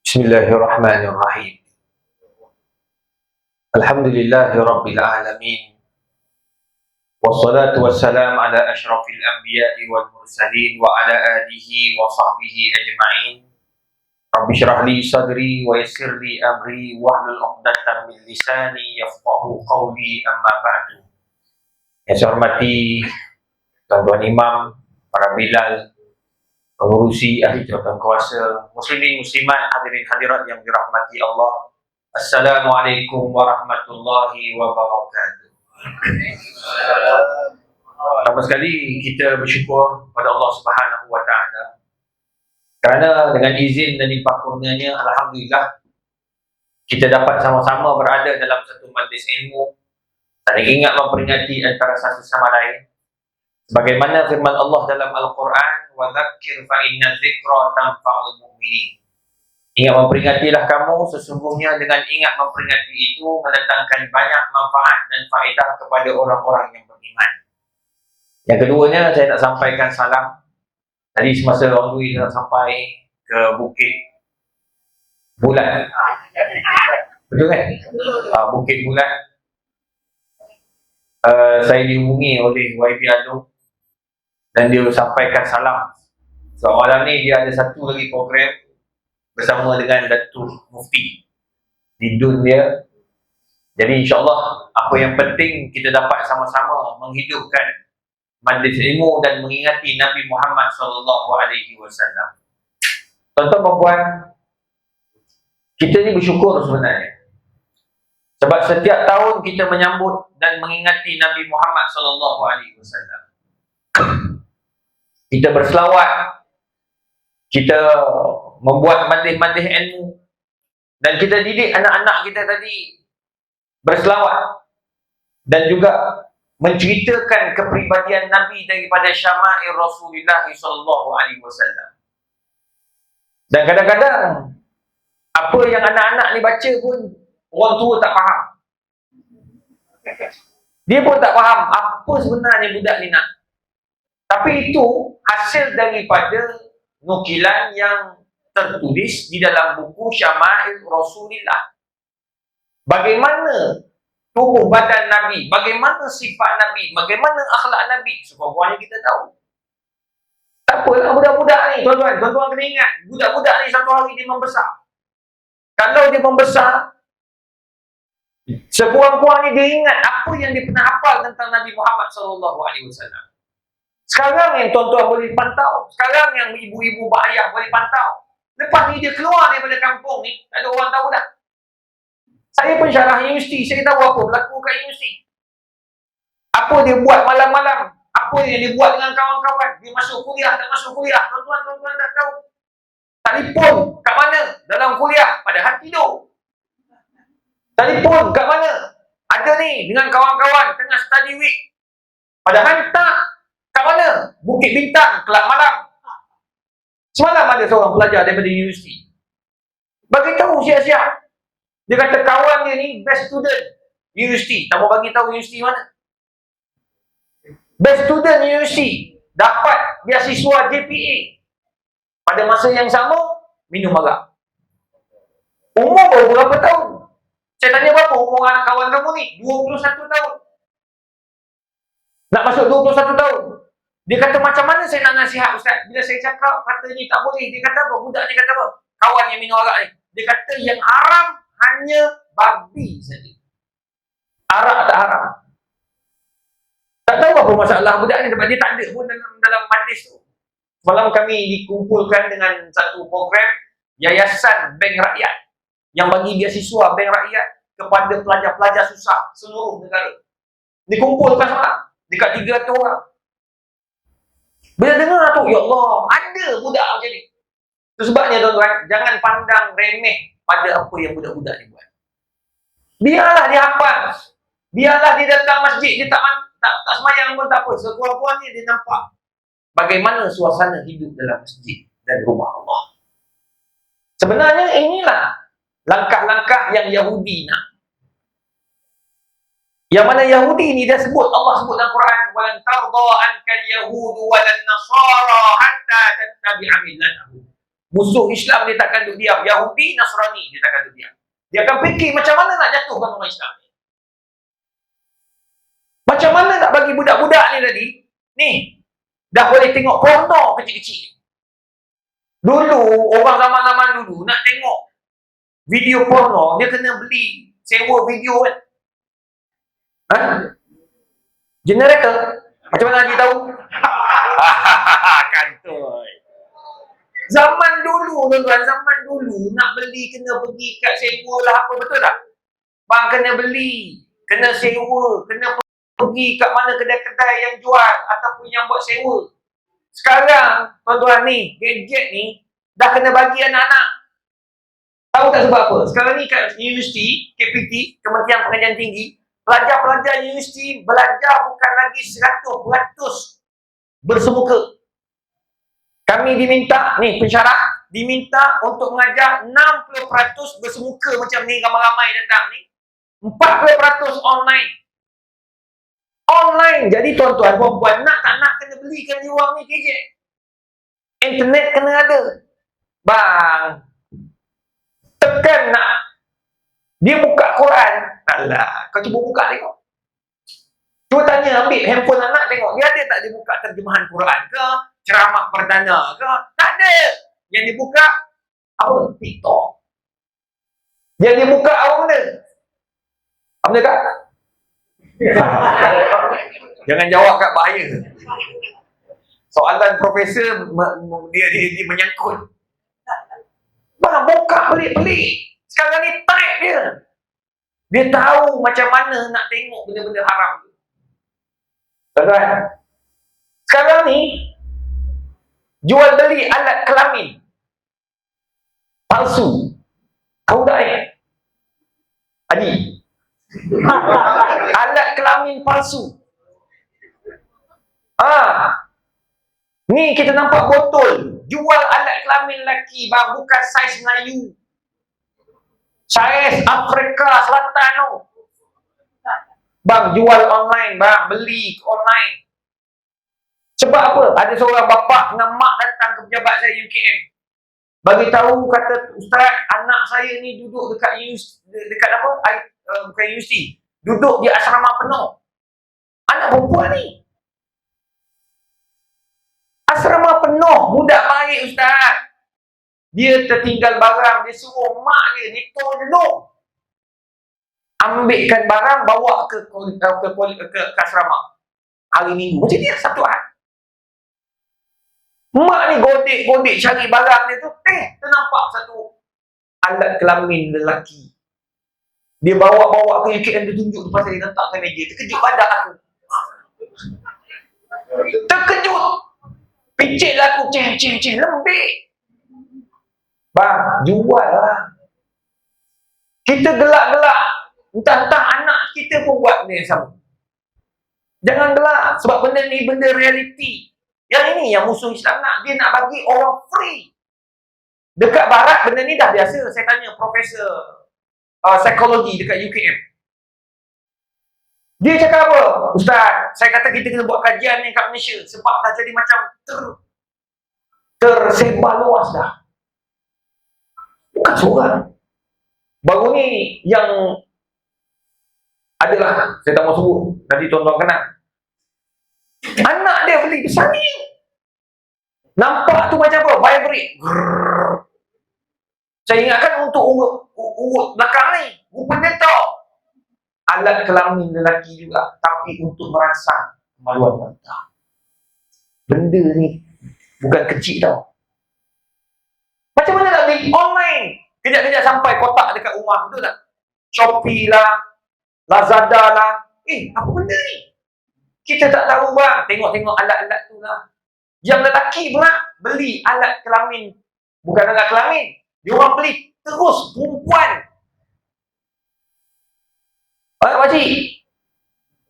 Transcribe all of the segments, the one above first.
Bismillahirrahmanirrahim. Alhamdulillahirabbil alamin. Wassalatu wassalam ala asyrafil anbiya'i wal mursalin wa ala alihi wa sahbihi ajma'in. Rabbi syrah li sadri wa yassir li amri wahlul 'uqdatam min lisani yafqahu qawli, amma ba'du. Yang saya hormati tuan-tuan imam, para bilal, pengurusi ahli jawatan kuasa, muslimin muslimat, hadirin hadirat yang dirahmati Allah. Assalamualaikum warahmatullahi wabarakatuh. Pertama sekali kita bersyukur pada Allah Subhanahu wa taala kerana dengan izin dan limpah kurnianya, alhamdulillah kita dapat sama-sama berada dalam satu majlis ilmu, saling ingat memperingati antara satu sama lain. Sebagaimana firman Allah dalam Al-Quran, wa dzakir fa inna dzikra tanfa'ul mu'minin. Ingat memperingatilah kamu, sesungguhnya dengan ingat memperingati itu mendatangkan banyak manfaat dan faedah kepada orang-orang yang beriman. Yang keduanya, saya nak sampaikan salam. Tadi semasa on the way saya nak sampai ke Bukit Bulan. Betul kan? Bukit Bulan. Saya dihubungi oleh YB Alung dan dia sampaikan salam. So malam ni dia ada satu lagi program bersama dengan Datuk Mufti di DUN dia. Jadi insyaAllah apa yang penting kita dapat sama-sama menghidupkan majlis ilmu dan mengingati Nabi Muhammad SAW. Tuan-tuan dan puan, kita ni bersyukur sebenarnya. Sebab setiap tahun kita menyambut dan mengingati Nabi Muhammad SAW. Kita berselawat, kita membuat majlis-majlis ilmu, dan kita didik anak-anak kita tadi berselawat dan juga menceritakan kepribadian Nabi daripada syama'il Rasulullah SAW. Dan kadang-kadang apa yang anak-anak ni baca pun orang tua tak faham. Dia pun tak faham apa sebenarnya budak ni nak. Tapi itu hasil daripada nukilan yang tertulis di dalam buku Syama'il Rasulillah. Bagaimana tubuh badan Nabi, bagaimana sifat Nabi, bagaimana akhlak Nabi, sekurang-kurangnya kita tahu. Tak apalah budak-budak ni, tuan-tuan kena ingat, budak-budak ni satu hari dia membesar. Kalau dia membesar, sekurang-kurangnya dia ingat apa yang dia pernah hafal tentang Nabi Muhammad SAW. Sekarang yang tuan-tuan boleh pantau, sekarang yang ibu-ibu ayah boleh pantau. Lepas ni dia keluar daripada kampung ni, tak ada orang tahu dah. Saya pensyarah universiti, saya tahu apa berlaku kat universiti. Apa dia buat malam-malam, apa yang dia buat dengan kawan-kawan. Dia masuk kuliah, tak masuk kuliah, tuan-tuan tak tahu. Telefon kat mana? Dalam kuliah, padahal tidur. Telefon kat mana? Ada ni dengan kawan-kawan tengah study week, padahal tak. Kat mana? Bukit Bintang, kelab malam. Semalam ada seorang pelajar daripada universiti bagi tahu siap-siap. Dia kata kawan dia ni best student universiti. Tak mau bagi tahu universiti mana. Best student universiti dapat beasiswa JPA. Pada masa yang sama minum arak. Umur baru berapa tahun? Saya tanya berapa umur kawan kamu ni? 21 tahun. Nak masuk 21 tahun. Dia kata macam mana saya nak nasihat ustaz? Bila saya cakap kata ni tak boleh, dia kata apa? Budak ni kata apa? Kawan yang minum arak ni. Dia kata yang haram hanya babi saja. Arak tak haram. Tak tahu apa masalah budak ni sebab dia tak ada pun dalam majlis tu. Malam kami dikumpulkan dengan satu program Yayasan Bank Rakyat yang bagi beasiswa Bank Rakyat kepada pelajar-pelajar susah seluruh negara. Dikumpulkan semalam dekat 300 orang. Bila dengar tu, ya Allah, ada budak macam ni. Itu sebabnya tuan-tuan, jangan pandang remeh pada apa yang budak-budak ni buat. Biarlah dia hafal. Biarlah dia datang masjid, dia tak semayang pun tak apa. Sekurang-kurangnya dia nampak bagaimana suasana hidup dalam masjid dan rumah Allah. Sebenarnya inilah langkah-langkah yang Yahudi nak. Yang mana Yahudi ni dia sebut, Allah sebut dalam Quran, walan tarda ankal yahudu walan nasara hatta tattabi'a millatahum. Musuh Islam dia takkan duduk diam. Yahudi, Nasrani dia takkan duduk diam. Dia akan fikir macam mana nak jatuhkan orang Islam. Macam mana nak bagi budak-budak ni tadi, ni, dah boleh tengok porno kecil-kecil. Dulu, orang zaman-zaman dulu nak tengok video porno, dia kena beli, sewa video kan. Generator? Macam mana Haji tahu? Kantoi. Zaman dulu, tuan-tuan, zaman dulu nak beli kena pergi kat sewa lah apa, betul tak? Bang kena beli, kena sewa, kena pergi kat mana kedai-kedai yang jual ataupun yang buat sewa. Sekarang, tuan-tuan ni, gadget ni dah kena bagi anak-anak. Tahu tak sebab apa? Sekarang ni kat universiti, KPT, Kementerian Pengajian Tinggi, pelajar-pelajar universiti belajar bukan lagi 100% bersemuka. Kami diminta, ni pensyarah, diminta untuk mengajar 60% bersemuka macam ni, ramai-ramai datang ni. 40% online. Online. Jadi tuan-tuan, puan-puan, nak tak nak kena belikan di orang ni gadget. Internet kena ada. Bang, tekan nak. Dia buka Quran. Alah, kau cuba buka tengok. Cuba tanya, ambil handphone anak tengok. Dia ada tak dia buka terjemahan Quran ke? Ceramah perdana ke? Tak ada. Yang dibuka apa? TikTok. Yang dibuka apa benda? Apa benda kak? Jangan jawab kat bahaya. Soalan profesor dia menyangkut. Bang, buka pelik-pelik. Sekarang ni type dia. Dia tahu macam mana nak tengok benda-benda haram tu. Tuan-tuan, sekarang ni jual beli alat kelamin palsu. Tahu tak Haji? Alat kelamin palsu. Ni kita nampak botol. Jual alat kelamin lelaki bang, bukan saiz Melayu. Saiz Afrika Selatan tu. Bang, jual online bang, beli online. Sebab apa? Ada seorang bapa dengan mak datang ke pejabat saya UKM. Bagi tahu, kata, Ustaz, anak saya ni duduk dekat apa? Bukan universiti. Duduk di asrama penuh. Anak perempuan ni. Asrama penuh, budak baik Ustaz. Dia tertinggal barang, dia suruh mak dia ni tolong ambilkan barang, bawa ke asrama hari Minggu. Macam ni satu hari. Mak ni godek cari barang dia tu, ternampak satu alat kelamin lelaki. Dia bawa ke UKM, dia tunjuk depan saya, letak atas meja. Terkejut badan aku. Terkejut. Picit lah aku, lembik. Bang, jual lah. Kita gelak-gelak. Entah-entah anak kita pun buat benda yang sama. Jangan gelak. Sebab benda ni benda realiti. Yang ini yang musuh Islam nak. Dia nak bagi orang free. Dekat barat benda ni dah biasa. Saya tanya profesor psikologi dekat UKM. Dia cakap apa? Ustaz, saya kata kita kena buat kajian ni kat Malaysia. Sebab dah jadi macam tersebar luas dah. Bukan seorang. Baru ni yang adalah, saya tak mau sebut, nanti tuan-tuan kenal. Anak dia beli pesangin. Nampak tu macam apa? Vibrate. Saya ingatkan untuk urut belakang ni. Rupanya tak. Alat kelamin lelaki juga. Tapi untuk merangsang kemaluan wanita. Benda ni bukan kecil tau. Macam mana nak beli online? Kejap-kejap sampai kotak dekat rumah, betul tak? Shopee lah, Lazada lah. Apa benda ni? Kita tak tahu bang. Tengok-tengok alat-alat tu lah. Yang lelaki pula beli alat kelamin. Bukan alat kelamin. Dia orang beli terus perempuan. Makcik.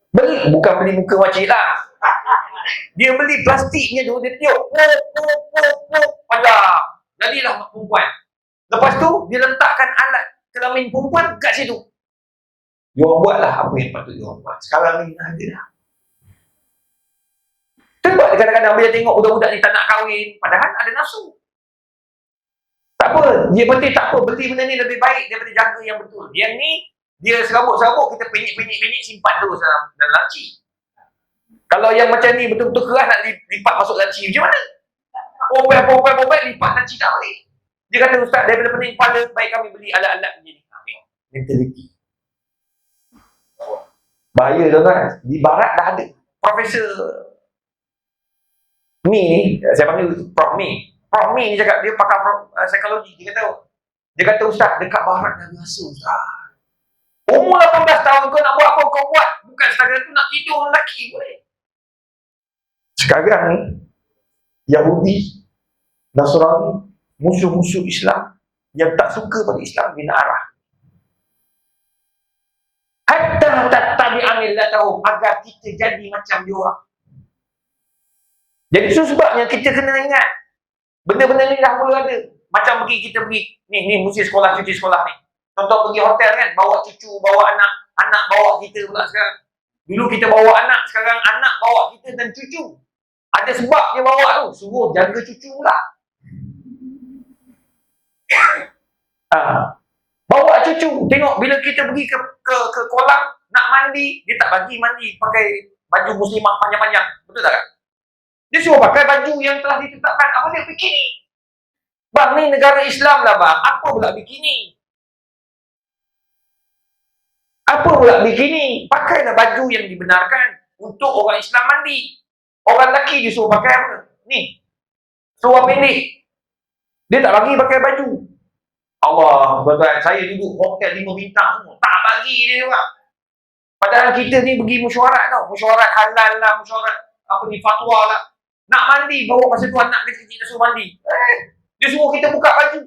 Beli. Bukan beli muka makcik lah. Dia beli plastiknya tu. Dia tiup. Padahal. Jadilah perempuan. Lepas tu, dia letakkan alat kelamin perempuan kat situ. Diorang buatlah apa yang patut diorang buat. Sekarang ni ada dah. Sebab kadang-kadang bila tengok budak-budak ni tak nak kahwin, padahal ada nafsu. Tak apa, dia penting tak apa, beli benda ni lebih baik daripada jaga yang betul. Yang ni, dia serabut-serabut, kita penyik-penyik simpan terus dalam laci. Kalau yang macam ni betul-betul keras nak lipat masuk laci, macam mana? Popel, lipat laci tak boleh. Dia kata, Ustaz, daripada pening kepala, baik kami beli alat-alat macam ni. Tengok, mentality. Bahaya tuan-tuan. Di barat dah ada. Profesor Mi, saya panggil Prof Mi. Prof Mi ni cakap, dia pakar psikologi. Dia kata, Ustaz, dekat barat dah biasa, Ustaz. Umur 18 tahun kau nak buat apa kau buat. Bukan setakat tu nak tidur lelaki boleh. Sekarang ni, Yahudi, Nasrani, musuh-musuh Islam yang tak suka pada Islam bina arah. Hatta tattabi'a millatahum, agar kita jadi macam dia orang. Jadi itu sebabnya kita kena ingat benda-benda ni dah mula ada. Macam kita pergi ni mesti sekolah, cuti sekolah ni. Contoh pergi hotel kan, bawa cucu, bawa anak bawa kita pula sekarang. Dulu kita bawa anak, sekarang anak bawa kita dan cucu. Ada sebab dia bawa tu, suruh jaga cucu pula. Bawa cucu, tengok bila kita pergi ke kolam nak mandi, dia tak bagi mandi pakai baju muslimah panjang-panjang. Betul tak? Dia suruh pakai baju yang telah ditetapkan. Apa dia bikini? Bang, ni negara Islam lah bang. Apa pula bikini? Apa pula bikini? Pakailah baju yang dibenarkan untuk orang Islam mandi. Orang lelaki dia suruh pakai apa? Ni, seluar pendek. Dia tak bagi pakai baju. Allah, tuan-tuan, saya duduk hotel 5 bintang semua. Tak bagi dia bang. Padahal kita ni pergi mesyuarat tau. Mesyuarat halal lah, mesyuarat apa ni, fatwa lah. Nak mandi, bawa masa tu anak kecil-kecil dah suruh mandi. Dia suruh kita buka baju.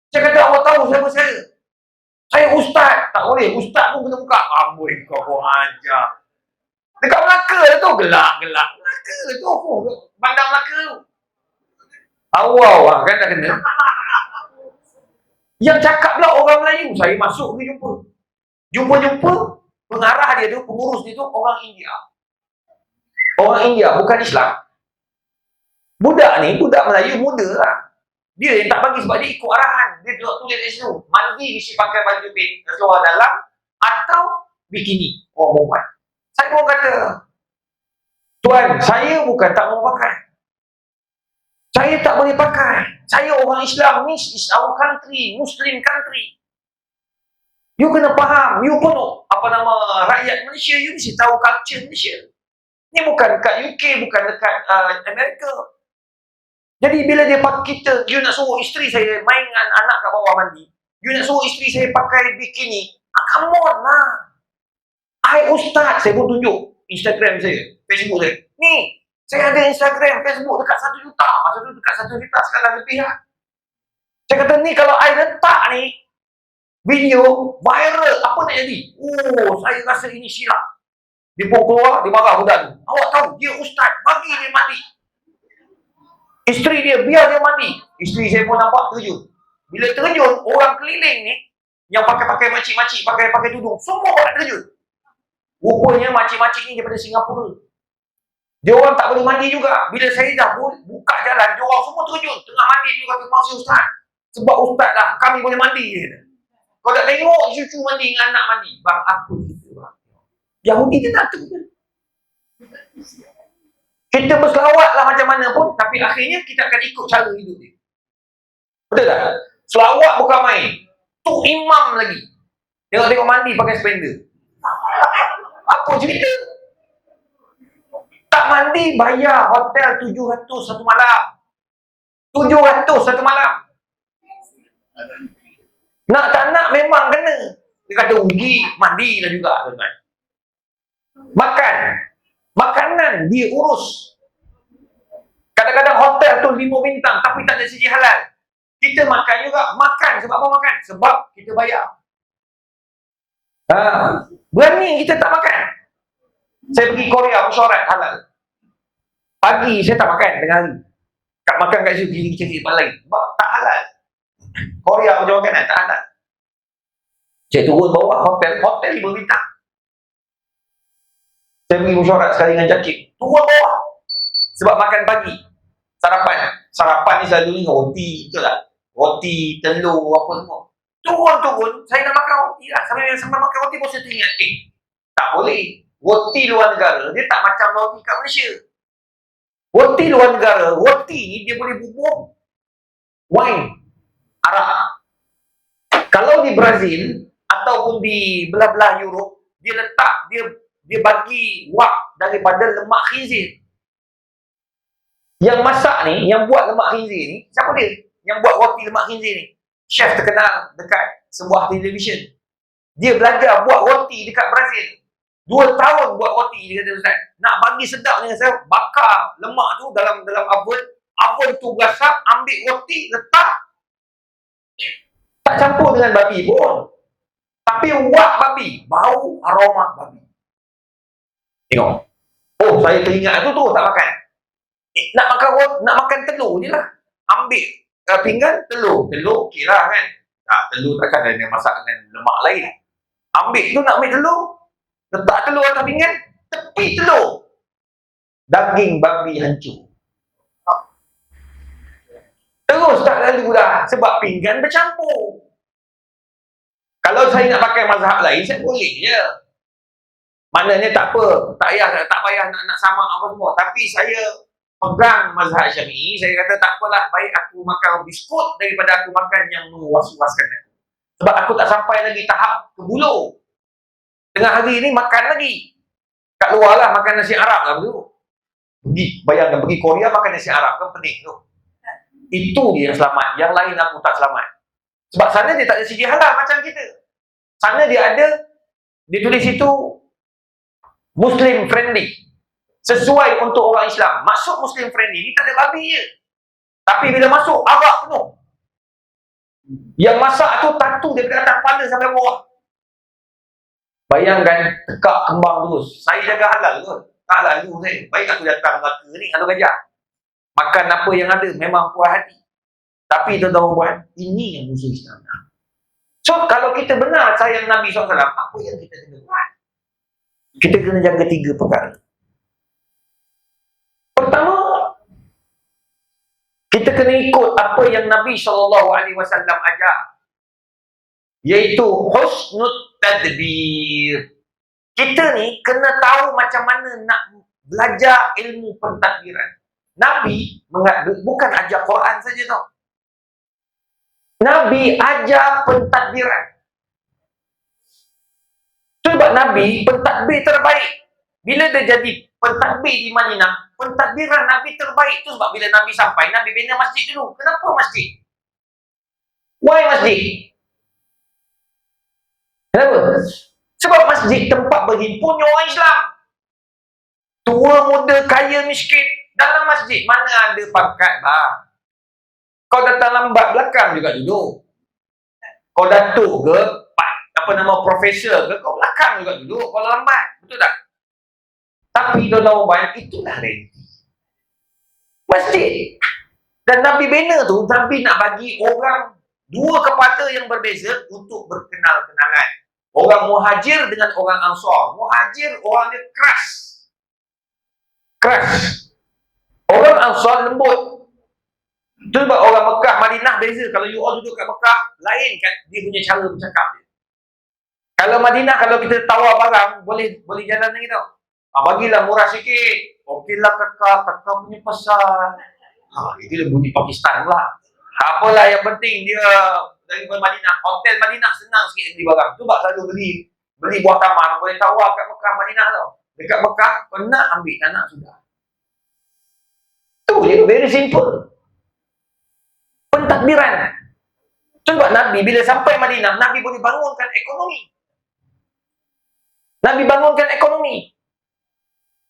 Saya kata, Allah tahu siapa saya. Saya ustaz. Tak boleh, ustaz pun kena buka. Amboi, kau ajar. Dekat Melaka tu, gelak-gelak. Melaka tu, bandar Melaka tu. Awal lah, kan dah kena. Yang cakap pula orang Melayu. Saya masuk pergi jumpa. Jumpa-jumpa, pengarah dia tu, pengurus dia tu, orang India. Orang India, bukan Islam. Budak ni, budak Melayu muda lah. Dia yang tak bagi sebab dia ikut arahan. Dia tulis di situ. Mandi mesti pakai baju seluar dalam atau bikini. Orang perempuan. Saya pun kata, Tuan, saya bukan tak mau pakai. Saya tak boleh pakai. Saya orang Islam. This is our country. Muslim country. You kena faham. You pun rakyat Malaysia. You mesti tahu culture Malaysia. Ni bukan dekat UK. Bukan dekat Amerika. Jadi bila dia pakai kita, you nak suruh isteri saya main dengan anak kat bawah mandi. You nak suruh isteri saya pakai bikini. Come on lah. I ustaz. Saya pun tunjuk Instagram saya, Facebook saya. Ni, saya ada Instagram, Facebook dekat 1 juta. Masa tu dekat 1 juta, sekarang lebih lah. Saya kata ni kalau I letak ni, video viral, apa nak jadi? Oh, saya rasa ini silap. Dia pun keluar, dia marah budak tu. Awak tahu, dia ustaz, bagi dia mandi. Isteri dia, biar dia mandi. Isteri saya pun nampak terjun. Bila terjun, orang keliling ni, yang pakai makcik-makcik, pakai tudung, semua orang terjun. Rupanya makcik-makcik ni daripada Singapura. Dia orang tak boleh mandi juga. Bila saya dah buka jalan, dia orang semua terjun. Tengah mandi, dia kata, masih ustaz. Sebab ustaz lah, kami boleh mandi. Kau tak tengok cucu mandi dengan anak mandi. Bang, apa gitu bang? Yahudi dia tak tahu. Kita berselawat lah macam mana pun, tapi akhirnya kita akan ikut cara hidup dia. Betul tak? Selawat bukan main. Tu imam lagi. Tengok-tengok mandi pakai spender. Apa cerita? Tak mandi bayar hotel 700 satu malam. 700 satu malam. Nak tak nak memang kena. Dia kata rugi, mandilah juga tuan-tuan. Makan. Makanan dia urus. Kadang-kadang hotel tu 5 bintang tapi tak ada segi halal. Kita makan juga. Makan. Sebab apa makan? Sebab kita bayar. Berani kita tak makan. Saya pergi Korea mesyuarat halal. Pagi saya tak makan tengah hari. Kat makan kat situ cari tempat lain. Sebab tak halal. Korea macam makanan tak halal. Saya turun bawah hotel 5 bintang. Saya pergi mesyuarat sekali dengan Jakib. Turun bawah. Sebab makan pagi. Sarapan ni selalu ni roti, betul tak? Roti, telur, apa semua. Turun, saya nak makan roti lah. Sampai makan roti pun saya teringat, tak boleh. Roti luar negara, dia tak macam roti kat Malaysia. Roti luar negara, roti ni dia boleh bubur wine, arak. Kalau di Brazil, ataupun di belah-belah Europe, dia letak, dia bagi wak daripada lemak khinzir. Yang masak ni, yang buat lemak khinzir ni, siapa dia? Yang buat roti lemak khinzir ni? Chef terkenal dekat sebuah televisyen. Dia belajar buat roti dekat Brazil. 2 tahun buat roti, dia kata, Ustaz. Nak bagi sedap ni, saya bakar lemak tu dalam oven. Oven tu gasak, ambil roti, letak. Tak campur dengan babi pun. Tapi wak babi, bau aroma babi. Tengok. Oh, saya teringat tu tak makan. Nak makan telur je lah. Ambil pinggan telur okey lah kan. Telur takkan ada masak dengan lemak lain. Ambil telur, letak telur atas pinggan, tepi telur. Daging babi hancur. Terus tak lalu dah sebab pinggan bercampur. Kalau saya nak pakai mazhab lain, saya boleh je. Maknanya tak apa, tak payah nak sama apa semua. Tapi saya pegang mazhab Syafi'i, saya kata tak apalah, baik aku makan biskut daripada aku makan yang mewas-waskan aku. Sebab aku tak sampai lagi tahap ke buluh. Tengah hari ni makan lagi. Kat luar lah makan nasi Arab lah dulu. Bayangkan pergi Korea makan nasi Arab kan pening tu. Itu dia yang selamat, yang lain aku tak selamat. Sebab sana dia tak ada sijil halal macam kita. Sana dia tulis situ Muslim friendly. Sesuai untuk orang Islam. Maksud Muslim friendly ni tak ada babi je. Tapi bila masuk, arak penuh. Yang masak tu tatu daripada atas kepala sampai bawah. Bayangkan, tekak kembang terus. Saya jaga halal tu. Tak lalu saya. Baik aku datang Melaka ni, kalau gajah. Makan apa yang ada, memang puas hati. Tapi tuan-tuan, ini yang musuh Islam. So, kalau kita benar sayang Nabi SAW, apa yang kita kena buat? Kita kena jaga 3 perkara. Pertama, kita kena ikut apa yang Nabi SAW ajar, iaitu husnul tadbir. Kita ni kena tahu macam mana nak belajar ilmu pentadbiran. Nabi bukan ajar Quran saja tau. Nabi ajar pentadbiran. Sebab Nabi pentadbir terbaik. Bila dia jadi pentadbir di Madinah, pentadbiran Nabi terbaik tu sebab bila Nabi sampai, Nabi bina masjid dulu. Kenapa masjid? Why masjid? Kenapa? Sebab masjid tempat berhimpunnya orang Islam. Tua, muda, kaya, miskin. Dalam masjid mana ada pangkat lah. Kau datang lambat belakang juga duduk. Kau datuk ke, profesor ke, kau belakang juga duduk kalau lambat. Betul tak? Tapi tuan-tuan, itulah realiti masjid. Dan Nabi bina tu, Nabi nak bagi orang 2 kepala yang berbeza untuk berkenal-kenalan. Orang muhajir dengan orang ansar. Muhajir orangnya keras. Orang ansar lembut. Itu sebab orang Mekah, Madinah beza. Kalau you all duduk kat Mekah, lain kan dia punya cara bercakap dia. Kalau Madinah, kalau kita tawar barang, boleh jalan lagi tau. Bagilah murah sikit. Okeylah kakak punya pasal. Itu dia bunyi Pakistan lah. Apalah yang penting dia dari Madinah. Hotel Madinah senang sikit beli barang. Tu sebab selalu beli buah taman. Boleh tawar kat Mekah, Madinah tau. Dekat Mekah, kau nak ambil, tak nak sudah. Tu je, very simple. Pentadbiran. Tu sebab Nabi bila sampai Madinah, Nabi boleh bangunkan ekonomi.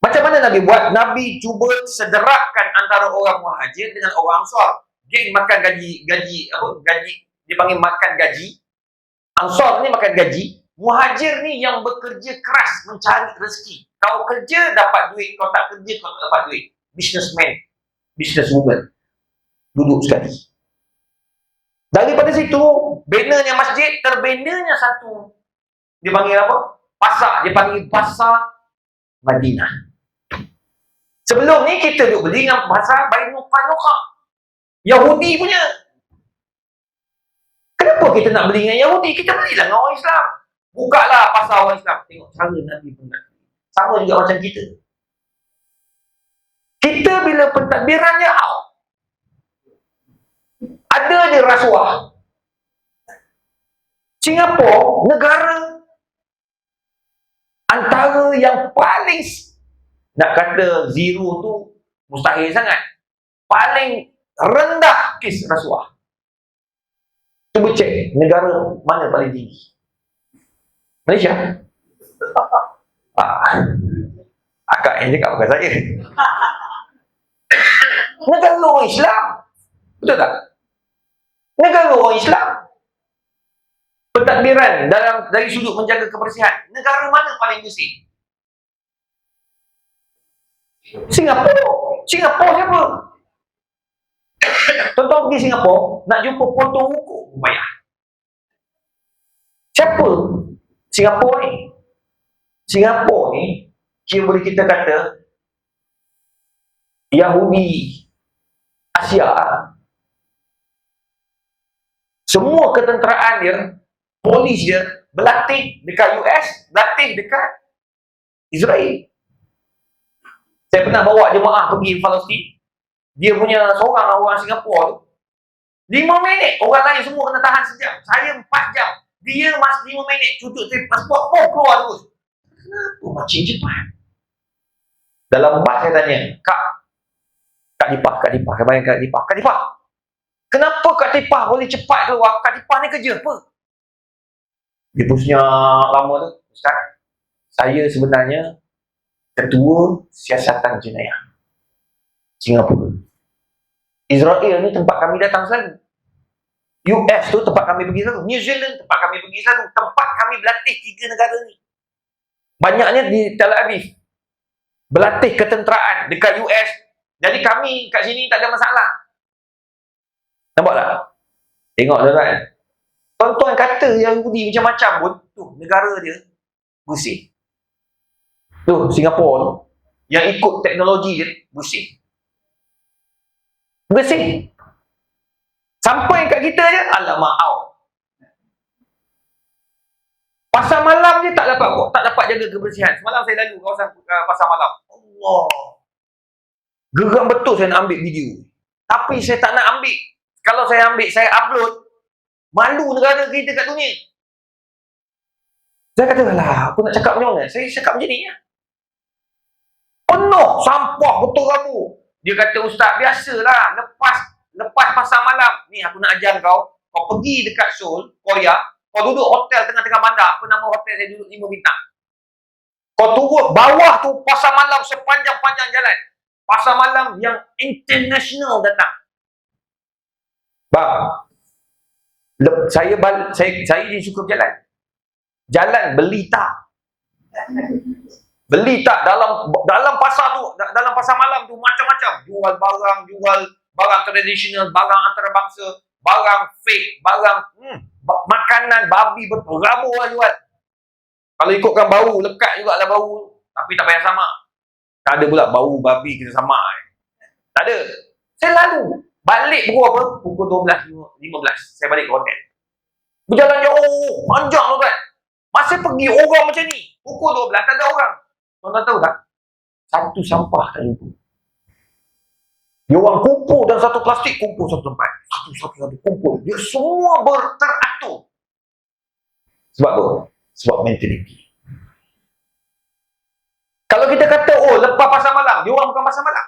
Macam mana Nabi buat? Nabi cuba sederakkan antara orang muhajir dengan orang ansar. Geng makan gaji, dia panggil makan gaji. Ansar ni makan gaji. Muhajir ni yang bekerja keras mencari rezeki. Kau kerja dapat duit, kau tak kerja kau tak dapat duit. Businessman, businesswoman. Duduk sekali. Daripada situ, bannernya masjid, terbannernya satu. Dia panggil apa? Pasar. Dia panggil Pasar Madinah. Sebelum ni kita duk beli dengan pasar Bainu Qanuqa, Yahudi punya. Kenapa kita nak beli dengan Yahudi? Kita belilah dengan orang Islam. Bukalah pasar orang Islam. Tengok cara Nabi pun nak. Sama juga macam kita. Kita bila pentadbirannya out, ada je rasuah. Singapura negara antara yang paling, nak kata zero tu mustahil sangat, paling rendah kes rasuah. Cuba cek negara mana paling tinggi. Malaysia. Akak yang cakap bukan saya. Negara orang Islam. Betul tak? Negara orang Islam. Pentadbiran dari sudut menjaga kebersihan, negara mana paling bersih? Singapura. Singapura siapa? Tuan-tuan pergi Singapura, nak jumpa potong hukum payah. Siapa Singapura ni? Singapura ni, kira boleh kita kata Yahudi Asia. Semua ketenteraan dia, polis dia berlatih dekat US, berlatih dekat Israel. Saya pernah bawa jemaah pergi Palestin. Dia punya seorang orang Singapura tu 5 minit, orang lain semua kena tahan sejam. Saya 4 jam. Dia masih 5 minit, cucuk saya pasport, keluar terus. Kenapa macam cepat? Dalam bas saya tanya, Kak Dipah, saya bayang Kak Dipah, kenapa Kak Dipah boleh cepat keluar? Kak Dipah ni kerja apa? Dia pusnya lama tu, Ustaz, saya sebenarnya Ketua Siasatan Jenayah Singapura. Israel ni tempat kami datang selalu. US tu tempat kami pergi selalu. New Zealand tempat kami pergi selalu. Tempat kami berlatih 3 negara ni. Banyaknya di Tel Aviv. Berlatih ketenteraan dekat US. Jadi kami kat sini tak ada masalah. Nampak tak? Tengok tuan-tuan. Tuan-tuan kata Yahudi macam-macam pun, tu negara dia bersih. Tu Singapura tu, yang ikut teknologi dia bersih. Bersih. Sampai kat kita je, alamak out. Pasar malam je tak dapat jaga kebersihan. Semalam saya lalu kawasan pasar malam. Allah. Geram betul saya nak ambil video. Tapi saya tak nak ambil. Kalau saya ambil, saya upload, malu negara kita kat dunia. Saya kata, alah, aku nak cakap macam mana? Saya cakap macam ni ya. Penuh sampah betul kamu. Dia kata, Ustaz, biasalah. Lepas pasar malam. Ni aku nak ajar kau. Kau pergi dekat Seoul, Korea. Kau duduk hotel tengah-tengah bandar. Apa nama hotel saya duduk 5 bintang. Kau turun bawah tu pasar malam sepanjang-panjang jalan. Pasar malam yang international datang. Bang, saya je suka berjalan. Jalan beli tak. Beli tak dalam pasar tu, dalam pasar malam tu macam-macam. Jual barang tradisional, barang antarabangsa, barang fake, barang makanan babi berabur lah jual. Kalau ikutkan bau, lekat juga lah bau. Tapi tak payah sama. Tak ada pula bau babi kita sama. Tak ada. Saya lalu. Balik pukul apa? Pukul 12.15. Saya balik ke hotel. Berjalan jauh. Panjang tu kan. Masa pergi orang macam ni. Pukul 12 tak ada orang. Tuan-tuan tahu tak? Satu sampah tak jumpa. Dia orang kumpul dalam satu plastik. Kumpul satu tempat. Satu kumpul. Dia semua teratur. Sebab apa? Sebab mentaliti. Kalau kita kata, oh lepas pasar malam. Dia orang bukan pasar malam.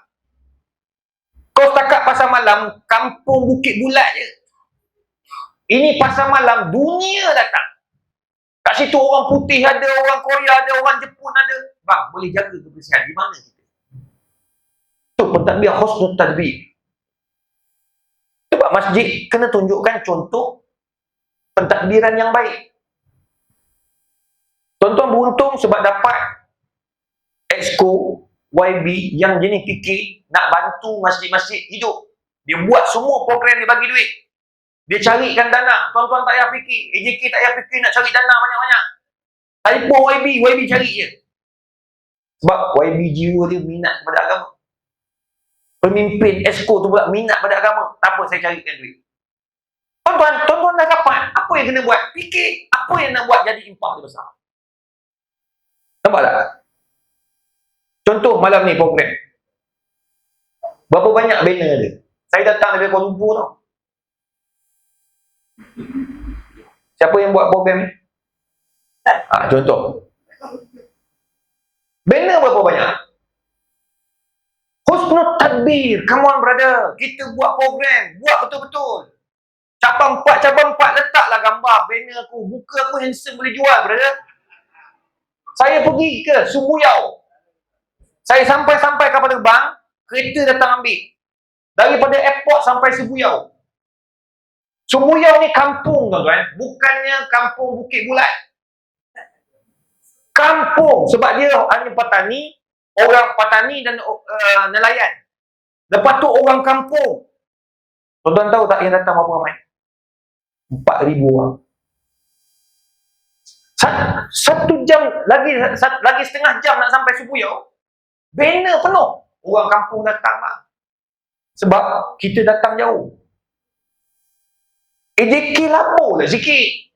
Kau setakat pasar malam, kampung Bukit Bulat je. Ini pasar malam, dunia datang. Kat situ orang putih ada, orang Korea ada, orang Jepun ada. Bang, boleh jaga kebersihan. Di mana kita? Tu pentadbir husnul tadbir. Sebab masjid kena tunjukkan contoh pentadbiran yang baik. Tuan-tuan beruntung sebab dapat Exco YB yang jenis fikir nak bantu masjid-masjid hidup. Dia buat semua program, dia bagi duit. Dia carikan dana. Tuan-tuan tak payah fikir. AJK tak payah fikir nak cari dana banyak-banyak. Telefon YB cari je. Sebab YB jiwa dia minat kepada agama. Pemimpin ESCO tu pula minat pada agama. Tak apa, saya carikan duit. Tuan-tuan dah dapat. Apa yang kena buat? Fikir apa yang nak buat jadi impak dia besar. Nampak tak? Contoh malam ni program. Berapa banyak banner dia? Saya datang dari Kuala Lumpur tau. Siapa yang buat program ni? Contoh. Banner berapa banyak? Husnul Tadbir. Come on brother. Kita buat program. Buat betul-betul. Cabang 4 letaklah gambar banner aku. Muka aku handsome boleh jual brother. Saya pergi ke Subuyau. Saya sampai kapal terbang. Kereta datang ambil. Daripada airport sampai Subuyau. Subuyau ni kampung tuan-tuan. Bukannya kampung Bukit Bulat. Kampung. Sebab dia hanya petani. Orang petani dan nelayan. Lepas tu orang kampung. Tuan-tuan tahu tak yang datang berapa ramai? 4,000 orang. Satu jam lagi setengah jam nak sampai Subuyau. Banner penuh. Orang kampung datang lah. Sebab kita datang jauh. AJK lapor lah sikit.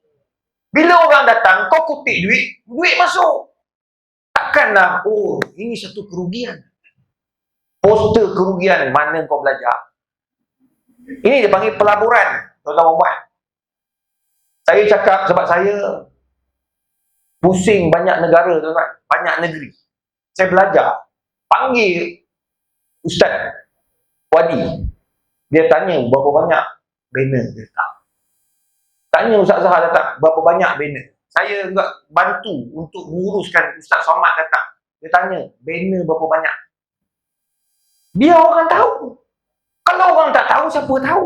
Bila orang datang, kau kutip duit masuk. Takkanlah, ini satu kerugian. Poster kerugian, mana kau belajar. Ini dia panggil pelaburan, tuan-tuan. Saya cakap sebab saya pusing banyak negara, tuan-tuan. Banyak negeri. Saya belajar. Panggil Ustaz Wadi. Dia tanya berapa banyak banner dia letak. Tanya Ustaz Zahar datang, berapa banyak banner. Saya juga bantu untuk menguruskan Ustaz Somad datang. Dia tanya, banner berapa banyak. Biar orang tahu. Kalau orang tak tahu, siapa tahu?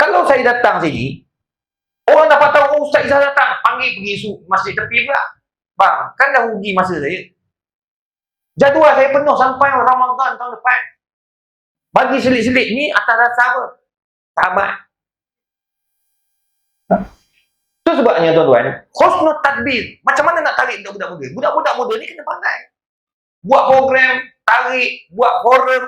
Kalau saya datang sini, orang dapat tahu, Ustaz Zahar datang, panggil pergi masjid tepi pula. Bang, kan dah rugi masa saya. Jadual saya penuh sampai Ramadan tahun depan. Bagi selit-selit ni atas dasar apa? Sahabat. Itu sebabnya tuan-tuan, husnul tadbir. Macam mana nak tarik budak-budak muda? Budak-budak muda ni kena pandai. Buat program, tarik, buat forum.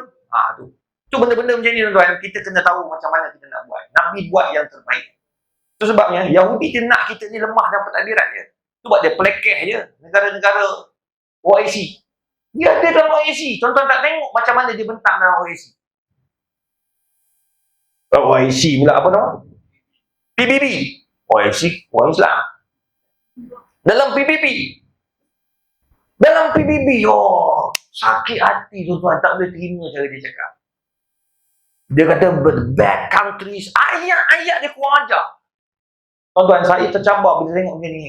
Tu benda-benda macam ni tuan-tuan. Kita kena tahu macam mana kita nak buat. Nabi buat yang terbaik. Itu sebabnya Yahudi dia nak kita ni lemah dalam pentadbiran dia. Sebab dia pelekeh je. Negara-negara OIC. Dia ada dalam OIC. Tuan-tuan tak tengok macam mana dia bentang dalam OIC. OIC pula apa nama? PBB. OIC, orang Islam. Dalam PBB, sakit hati tuan-tuan, tak boleh terima cara dia cakap. Dia kata bad countries, ayat-ayat dia kurang ajar. Tuan-tuan, saya tercabar bila tengok macam ni.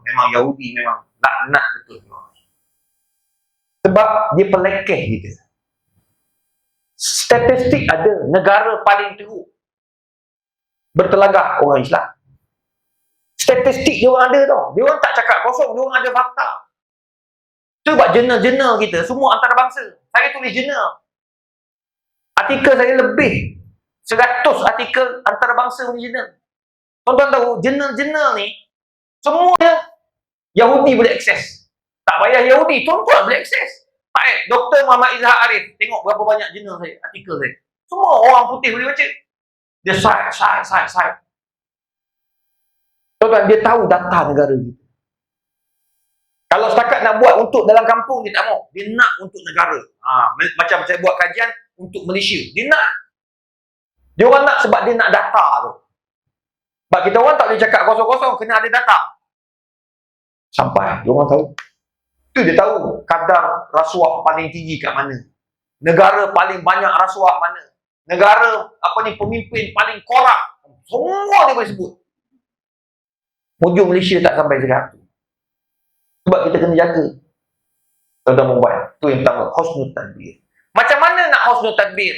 Memang Yahudi memang nak betul. Sebab dia pelekeh kita. Statistik ada, negara paling teruk bertelagah orang Islam. Statistik dia orang ada tau. Dia orang tak cakap kosong, dia orang ada fakta. Sebab jurnal-jurnal kita semua antarabangsa. Saya tulis jurnal. Artikel saya lebih 100 artikel antarabangsa punya jurnal. Tuan-tuan tahu, jurnal-jurnal ni semuanya Yahudi boleh akses. Tak payah Yahudi, tuan-tuan boleh akses. Baik, Dr. Muhammad Izhar Arif, tengok berapa banyak jurnal saya, artikel saya. Semua orang putih boleh baca. Dia cite. Tuan-tuan, dia tahu data negara kita. Kalau setakat nak buat untuk dalam kampung, dia tak mau. Dia nak untuk negara. Macam saya buat kajian untuk Malaysia. Dia nak. Dia orang nak sebab dia nak data tu. Sebab kita orang tak boleh cakap kosong-kosong, kena ada data. Sampai dia orang tahu. Itu dia tahu kadar rasuah paling tinggi kat mana. Negara paling banyak rasuah mana. Negara pemimpin paling korup. Semua dia boleh sebut. Hujung Malaysia tak sampai cakap tu. Sebab kita kena jaga. Tuan-tuan membuat. Itu yang pertama. Husnul tadbir. Macam mana nak husnul tadbir?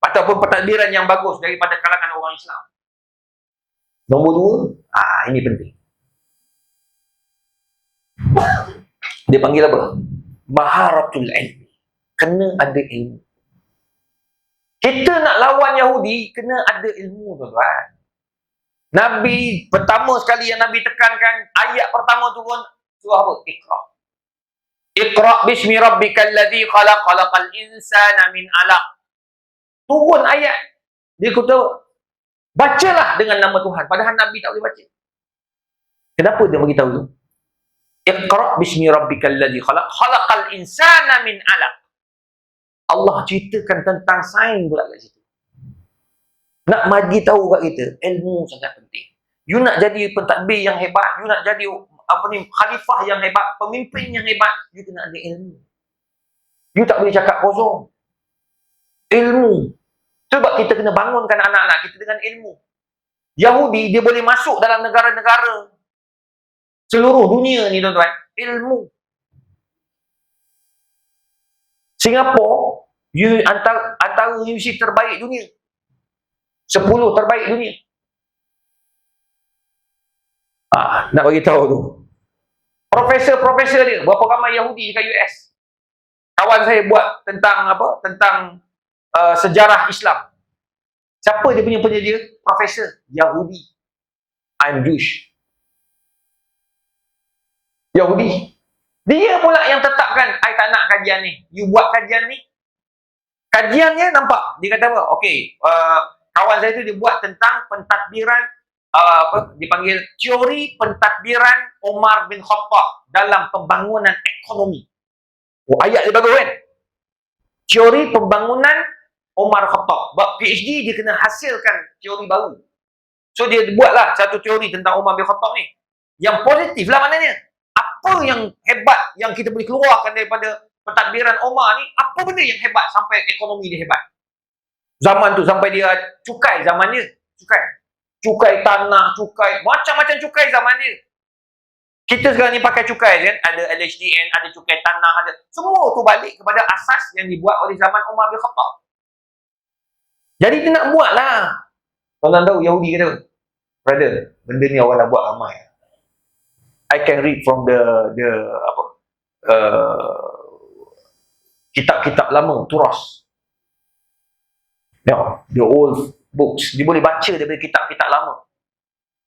Ataupun pentadbiran yang bagus daripada kalangan orang Islam. Nombor 2. Ini penting. Dia panggil apa? Maharatul ilmi. Kena ada ilmu. Kita nak lawan Yahudi, kena ada ilmu, tuan-tuan. Nabi pertama sekali yang Nabi tekankan, ayat pertama turun surah apa? Iqra. Iqra bismi rabbikal ladzi khalaq, khalaqal insana min 'alaq. Turun ayat. Dia kata, bacalah dengan nama Tuhan. Padahal Nabi tak boleh baca. Kenapa dia beritahu tu? Iqra bismi rabbikal ladzi khalaq, khalaqal insana min 'alaq. Allah ceritakan tentang sains pula kat situ. Nak bagi tahu kat kita, ilmu sangat penting. You nak jadi pentadbir yang hebat, you nak jadi khalifah yang hebat, pemimpin yang hebat, you kena ada ilmu. You tak boleh cakap kosong. Ilmu. Sebab kita kena bangunkan anak-anak kita dengan ilmu. Yahudi, dia boleh masuk dalam negara-negara seluruh dunia ni, tuan-tuan. Ilmu. Singapura, antara universiti terbaik dunia. 10 terbaik dunia. Nak bagi tahu tu. Profesor-profesor dia, berapa ramai Yahudi dekat US. Kawan saya buat tentang apa? Tentang sejarah Islam. Siapa dia punya penyedia? Profesor Yahudi. I'm Jewish. Yahudi. Dia pula yang tetapkan, I tak nak kajian ni. You buat kajian ni. Kajiannya nampak. Dia kata apa? Okey, kawan saya tu dia buat tentang pentadbiran, dipanggil teori pentadbiran Umar bin Khattab dalam pembangunan ekonomi. Ayat dia bagus kan? Teori pembangunan Umar Khattab. PhD dia kena hasilkan teori baru. So dia buatlah satu teori tentang Umar bin Khattab ni. Yang positif lah maknanya. Apa yang hebat yang kita boleh keluarkan daripada pentadbiran Umar ni? Apa benda yang hebat sampai ekonomi dia hebat? Zaman tu sampai dia cukai zaman dia. Cukai tanah, cukai, macam-macam cukai zaman dia. Kita sekarang ni pakai cukai kan? Ada LHDN, ada cukai tanah, ada. Semua tu balik kepada asas yang dibuat oleh zaman Umar bin Khattab. Jadi dia nak buat lah. Tuan-tuan tahu Yahudi kata, brother, benda ni awak dah buat ramai. I can read from kitab-kitab lama, turas. The old books. Dia boleh baca daripada kitab-kitab lama.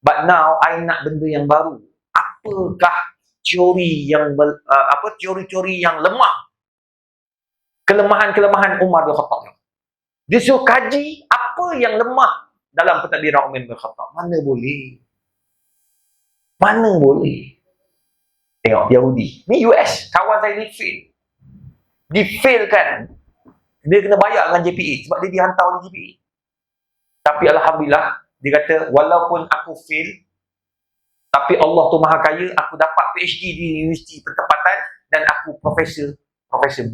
But now, I nak benda yang baru. Apakah teori yang teori-teori yang lemah? Kelemahan-kelemahan Umar bin Khattab. Dia suruh kaji apa yang lemah dalam pentadbiran Umar bin Khattab. Mana boleh? Tengok Yahudi. Ni US. Kawan saya ni fail. Dia fail kan. Dia kena bayar dengan JPA sebab dia dihantar oleh JPA. Tapi Alhamdulillah, dia kata, walaupun aku fail, tapi Allah tu maha kaya, aku dapat PhD di Universiti Pertempatan dan aku Profesor B.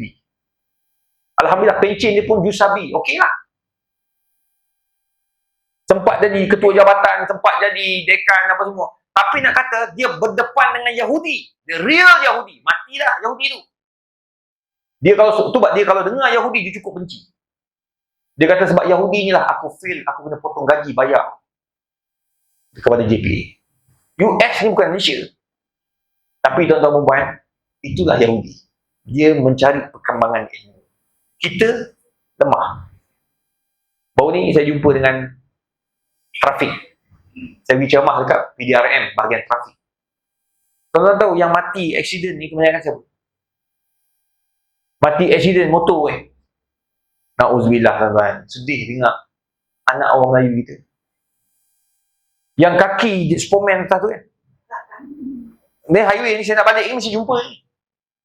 Alhamdulillah, pencen dia pun Jusabi. Okey lah. Sempat jadi ketua jabatan, sempat jadi dekan apa semua. Tapi nak kata, dia berdepan dengan Yahudi. The real Yahudi. Matilah Yahudi tu. Dia kalau dengar Yahudi, dia cukup benci. Dia kata sebab Yahudi ni lah aku fail, aku kena potong gaji, bayar kepada JPA. US ni bukan Malaysia. Tapi tuan-tuan dan puan, itulah Yahudi. Dia mencari perkembangan ilmu. Kita lemah. Baru ni saya jumpa dengan trafik. Saya pergi ceramah dekat PDRM, bahagian trafik. Tuan-tuan tahu yang mati aksiden ni kebanyakan siapa? Mati aksiden motor Na'udzubillah tuan-tuan. Sedih dengar anak orang Melayu kita. Yang kaki Superman atas tu kan. Ni highway ni saya nak balik ni mesti jumpa ni.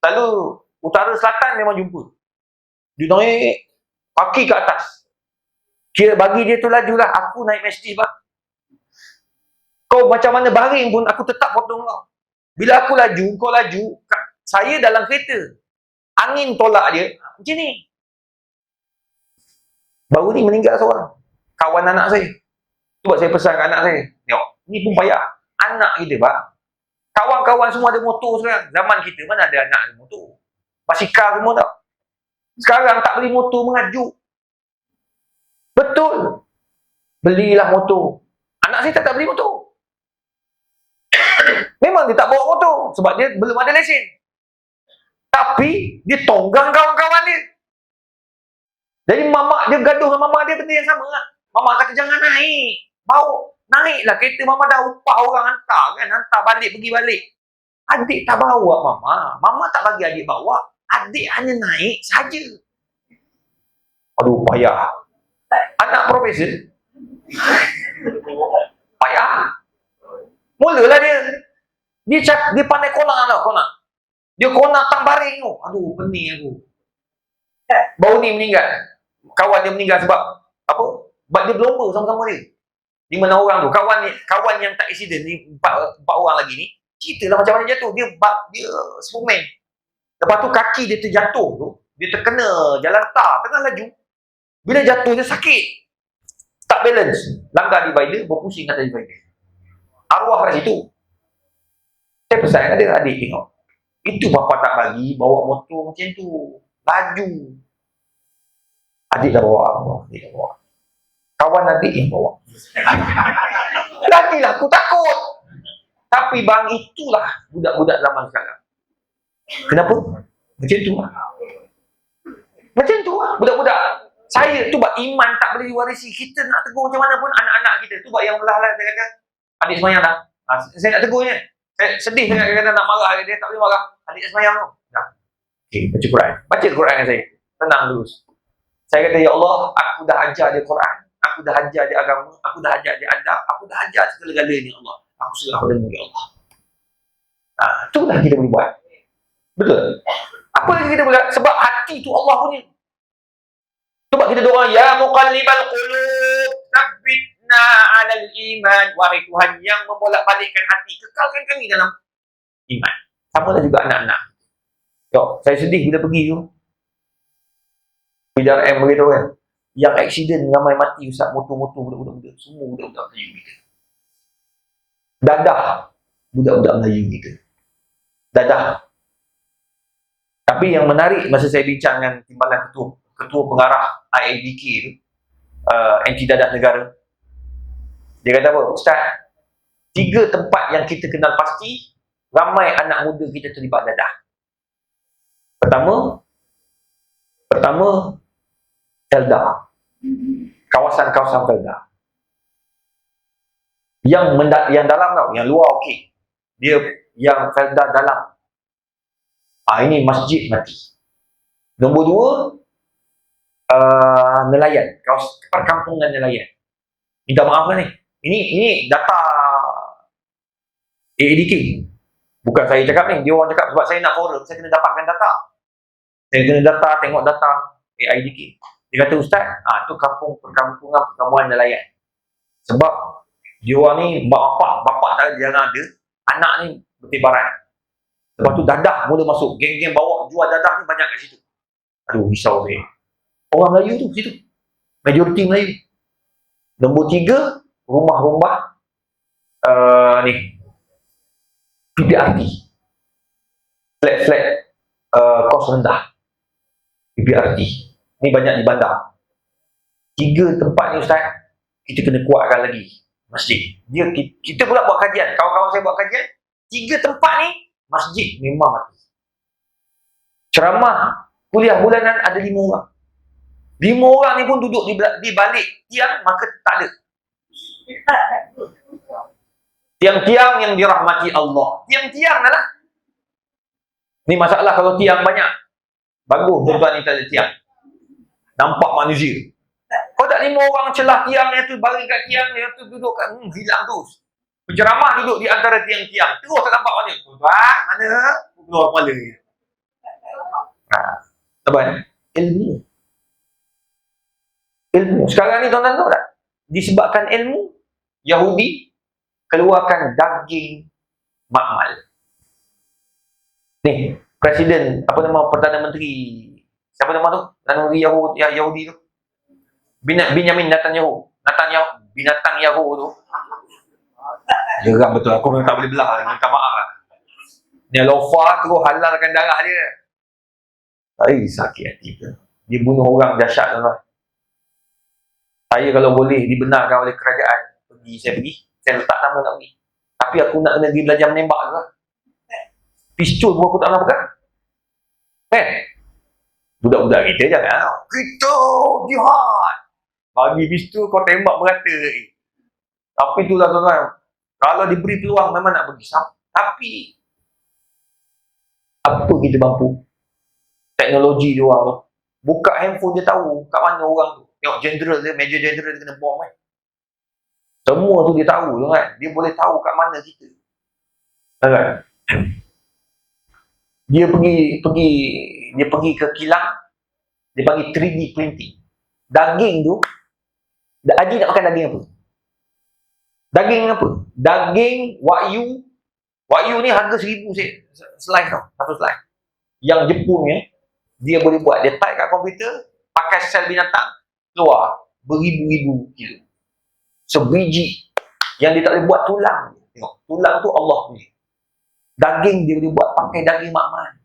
Selalu utara selatan memang jumpa. Dia naik kaki ke atas. Kira bagi dia tu laju lah. Aku naik Mercedes bang. Kau macam mana baring pun aku tetap potong kau. Bila aku laju, kau laju, saya dalam kereta. Angin tolak dia. Macam ni. Baru ni meninggal seorang. Kawan anak saya. Sebab saya pesan ke anak saya. Tengok, ni pun payah. Anak kita bang. Kawan-kawan semua ada motor sekarang. Zaman kita mana ada anak ada motor. Basikal semua tak. Sekarang tak beli motor mengajuk. Betul. Belilah motor. Anak saya tak beli motor. Memang dia tak bawa motor. Sebab dia belum ada lesen. Tapi, dia tonggang kawan-kawan dia. Jadi mama dia gaduh dengan mama dia benda yang sama lah. Mama kata jangan naik. Naiklah kereta mama dah upah orang hantar kan. Hantar balik, pergi balik. Adik tak bawa mama. Mama tak bagi adik bawa. Adik hanya naik saja. Aduh, payah. Anak profesor. Payah. Mulalah dia. Dia pandai konang tau, konang. Dia konang tak baring tu. Aduh, pening aku. Baru ni meninggal. Kawan dia meninggal sebab apa? Sebab dia berlomba sama-sama dia. 5-6 orang tu. Kawan yang tak accident ni, 4 orang lagi ni. Ceritalah macam mana jatuh. Dia Superman. Lepas tu kaki dia terjatuh tu. Dia terkena jalan tar. Tengah laju. Bila jatuh dia sakit. Tak balance. Langgar divider. Berpusing atas divider. Arwah kat situ. Saya pesan ada adik tengok. Itu bapa tak bagi bawa motor macam tu. Laju. Adik dah bawa. Kawan adik yang bawa. Lagilah aku takut. Tapi bang, itulah budak-budak zaman sekarang. Kenapa? Macam tu lah. Macam tu lah. Budak-budak. Saya tu bak iman tak boleh diwarisi. Kita nak tegur macam mana pun anak-anak kita. Tu bak yang belah-belah saya kata. Adik semayang dah. Saya nak tegurnya. Saya sedih dengan kadang-kadang nak marah. Dia tak boleh marah. Adik semayang tu. Dah. Okay, baca Quran. Baca Quran dengan saya. Tenang dulu. Saya kata, ya Allah, aku dah ajar dia Quran. Aku dah ajar dia agama. Aku dah ajar dia adab. Aku dah ajar segala-galanya, Allah. Aku serah padamu, ya Allah. Itulah kita boleh buat. Betul? Apa yang kita boleh buat? Sebab hati tu Allah punya. Sebab kita doa, ya muqallibal qulub, tsabbitna 'alal iman. Wahai Tuhan yang membolak-balikkan hati, kekalkan kami dalam iman. Sama juga anak-anak. Yo, saya sedih bila pergi tu. Bidar M beritahu kan. Yang aksiden ramai mati Ustaz, motor-motor budak-budak. Semua budak-budak Melayu kita. Dadah budak-budak Melayu kita. Dadah. Tapi yang menarik masa saya bincang dengan timbalan ketua pengarah IADK tu, anti dadah negara. Dia kata apa? Ustaz, 3 tempat yang kita kenal pasti ramai anak muda kita terlibat dadah. Pertama Felda. Kawasan-kawasan Felda. Yang dalam tau, yang luar okey. Dia yang Felda dalam. Ini masjid mati. Nombor 2, nelayan, perkampungan nelayan. Minta maaf kan ni. Ini data AADK. Bukan saya cakap ni, dia orang cakap sebab saya nak forum, saya kena dapatkan data. Saya kena tengok data AADK. Dia kata, Ustaz, tu perkampungan nelayan. Sebab dia orang ni bapak tak jarang ada, anak ni bertibaran. Lepas tu dadah mula masuk, geng-geng bawa jual dadah ni banyak kat situ. Aduh, risau saya. Orang Melayu tu situ. Majoriti Melayu. Nombor 3, rumah-rumah ni PPRT. Flat-flat kos rendah. PPRT. Ni banyak di bandar. 3 tempat ni Ustaz, kita kena kuatkan lagi masjid. Kita pula buat kajian. Kawan-kawan saya buat kajian. 3 tempat ni masjid memang mati. Ceramah kuliah bulanan ada 5 orang. 5 orang ni pun duduk di balik tiang, maka tak ada. Tiang-tiang yang dirahmati Allah. Tiang-tiang adalah. Ni masalah kalau tiang banyak. Bagus tuan-tuan ni tak ada tiang. Nampak manusia. Kau tak 5 orang celah tiang yang tu, baring kat tiang, yang tu duduk kat, hilang tu. Penceramah duduk di antara tiang-tiang. Terus tak nampak mana. Tuan, mana? Keluar kepala ni. Tuan, ilmu. Sekarang ni tuan-tuan tahu tak? Disebabkan ilmu, Yahudi keluarkan daging makmal. Ni, Presiden, Perdana Menteri, siapa nama tu? Perdana Menteri Yahudi tu. Benjamin Netanyahu. Binatang Yahoo tu. Geram betul. Aku memang tak boleh belah. Minta maaf lah. Ni Lofa terus halalkan darah dia. Sakit hati tu. Dia bunuh orang dahsyat tuan. Saya kalau boleh dibenarkan oleh kerajaan, saya pergi. Saya letak nama nak pergi. Tapi aku nak kena pergi belajar menembak juga. Pistol pun aku tak nak pegang. Kan? Budak-budak kita jangan. Kita jihad. Bagi pistol kau tembak merata. Tapi itulah tuan-tuan. Kalau diberi peluang memang nak pergi. Tapi apa kita mampu? Teknologi dia orang tu. Buka handphone dia tahu kat mana orang tu. Tengok general dia, major general dia kena bom kan. Semua tu dia tahu tu kan. Dia boleh tahu kat mana kita. Kan? Dia pergi ke kilang. Dia panggil 3D printing. Daging tu, Haji nak makan daging apa? Daging apa? Daging Wagyu. Wagyu ni harga 1,000 slice tau. Satu slice. Yang Jepun ni, dia boleh buat. Dia type kat komputer, pakai sel binatang, keluar beribu-ribu kilo. Sebiji. Yang dia tak boleh buat tulang. Tengok, tulang tu Allah punya. Daging dia boleh buat pakai daging makmal.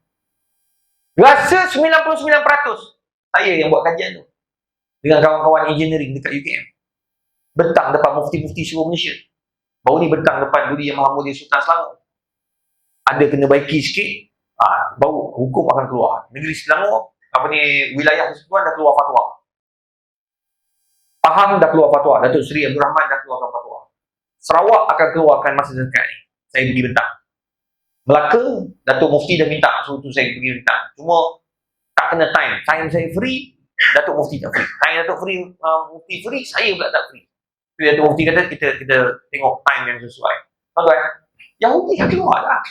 Rasa 99% saya yang buat kajian tu. Dengan kawan-kawan engineering dekat UKM. Bentang depan mufti-mufti seluruh Malaysia. Baru ni bentang depan Duli Yang Maha Mulia Sultan Selangor. Ada kena baiki sikit, baru hukum akan keluar. Negeri Selangor, wilayah Persekutuan dah keluar fatwa. Pahang dah keluar fatwa. Datuk Seri Abdul Rahman dah keluarkan fatwa. Sarawak akan keluarkan masa dekat ni. Saya pergi bentang. Melaka, Datuk Mufti dah minta suruh tu saya pergi bentang. Cuma tak kena time. Time saya free, Datuk Mufti tak free. Time Datuk Mufti free, saya pula tak free. Jadi Datuk Mufti kata kita tengok time yang sesuai. Tuan-tuan, Yahudi dah keluar lah.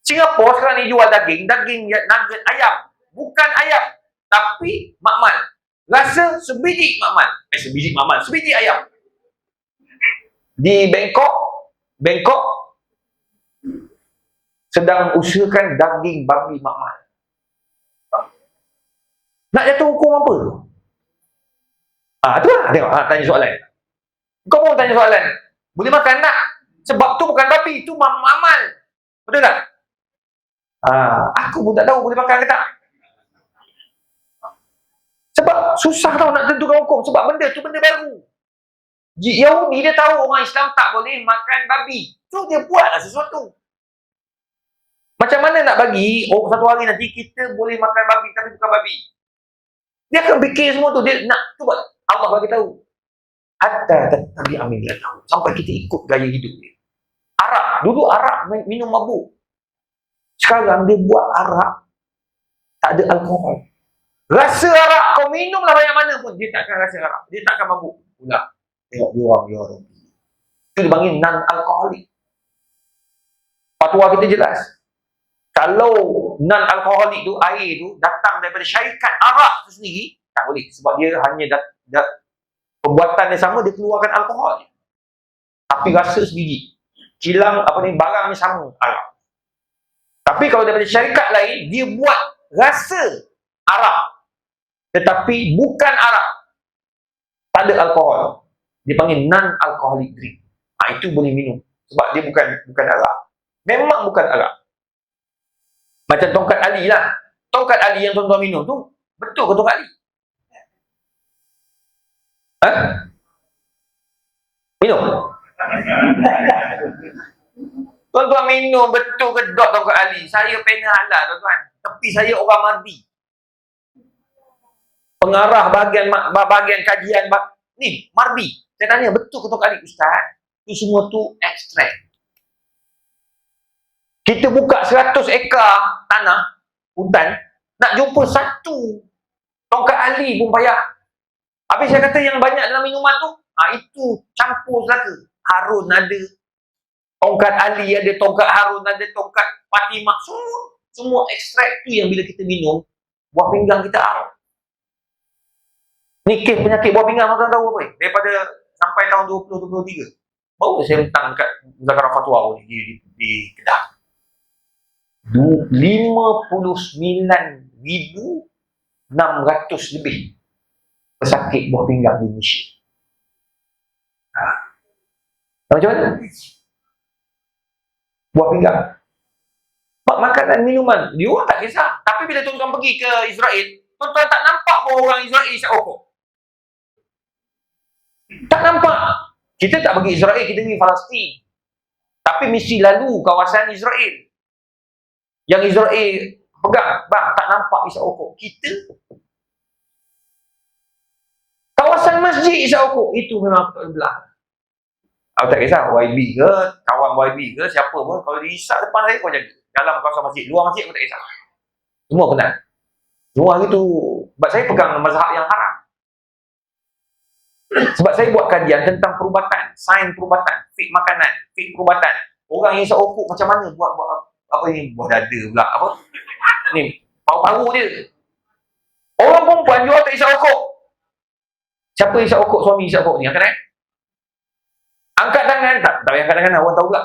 Singapura sekarang ni jual daging nugget ayam. Bukan ayam, tapi makmal. Rasa sebiji makmal. Sebiji ayam. Di Bangkok sedang usahakan daging babi makmal. Nak jatuh hukum apa tu? Tu lah. Tengok, tanya soalan. Kau pun tanya soalan. Boleh makan tak? Sebab tu bukan babi, tu makmal. Betul tak? Aku pun tak tahu boleh makan ke tak. Sebab susah tau nak tentukan hukum. Sebab benda tu benda baru. Yahudi dia tahu orang Islam tak boleh makan babi. So dia buatlah sesuatu. Macam mana nak bagi satu hari nanti kita boleh makan babi tapi bukan babi. Dia akan fikir semua tu. Dia nak tu buat. Allah bagi tahu. Hatta tetapi amin dia tahu. Sampai kita ikut gaya hidup dia. Arak. Dulu arak minum mabuk. Sekarang dia buat arak tak ada alkohol. Rasa arak kau minumlah banyak mana pun dia takkan rasa arak. Dia takkan mabuk pula. Tengok dia orang. Itu dipanggil non-alkoholik. Fatwa kita jelas. Kalau non-alkoholik tu, air tu datang daripada syarikat arak tu sendiri, tak boleh. Sebab dia hanya pembuatan yang sama, dia keluarkan alkohol. Tapi rasa sebiji. Kilang, barangnya sama, arak. Tapi kalau daripada syarikat lain, dia buat rasa arak. Tetapi bukan arak. Tak ada alkohol. Dia panggil non-alcoholic drink. Itu boleh minum. Sebab dia bukan arak. Memang bukan arak. Macam tongkat Ali lah. Tongkat Ali yang tuan-tuan minum tu, betul ke tongkat Ali? Minum? Tuan-tuan minum betul ke dot tongkat Ali? Saya pena halal tuan-tuan. Tapi saya orang Mardi. Pengarah bahagian kajian ni, Mardi. Saya tanya, betul ke tongkat Ali? Ustaz, itu semua tu ekstrak. Kita buka 100 ekar tanah, hutan, nak jumpa satu tongkat Ali pun payah. Habis saya kata yang banyak dalam minuman tu, itu campur selaka. Harun ada, tongkat Ali ada, tongkat Harun ada, tongkat Fatimah, semua ekstrak tu yang bila kita minum, buah pinggang kita arah. Ni kes penyakit buah pinggang, tuan tahu apa? Daripada sampai tahun 2023. Baru saya letak dekat Muzakarah Fatwa di Kedah. 59,600 lebih pesakit buah pinggang di Malaysia. Macam mana? Buah pinggang. Makanan, minuman, dia orang tak kisah. Tapi bila tuan-tuan pergi ke Israel, tuan-tuan tak nampak pun orang Israel isap rokok. Tak nampak. Kita tak pergi Israel, kita pergi Palestin. Tapi mesti lalu kawasan Israel. Yang Israel pegang, bang, tak nampak isap rokok. Kita Kawasan masjid isap rokok, itu memang tak boleh belah. Aku tak kisah YB ke, kawan YB ke, siapa pun, kalau dia isap depan saya, kau jaga. Dalam kawasan masjid, luar masjid aku tak kisah. Semua kenal. Semua hari tu, sebab saya pegang mazhab yang haram. Sebab saya buat kajian tentang perubatan, sains perubatan, fik makanan, fik perubatan. Orang yang isap rokok macam mana buat apa ni, buah dada pula, apa? Ni, paru-paru dia. Orang perempuan jual tak isap rokok. Siapa isap rokok? Suami isap rokok ni, angkat tangan. Angkat tangan, tak payah angkat tangan, orang tahu pula.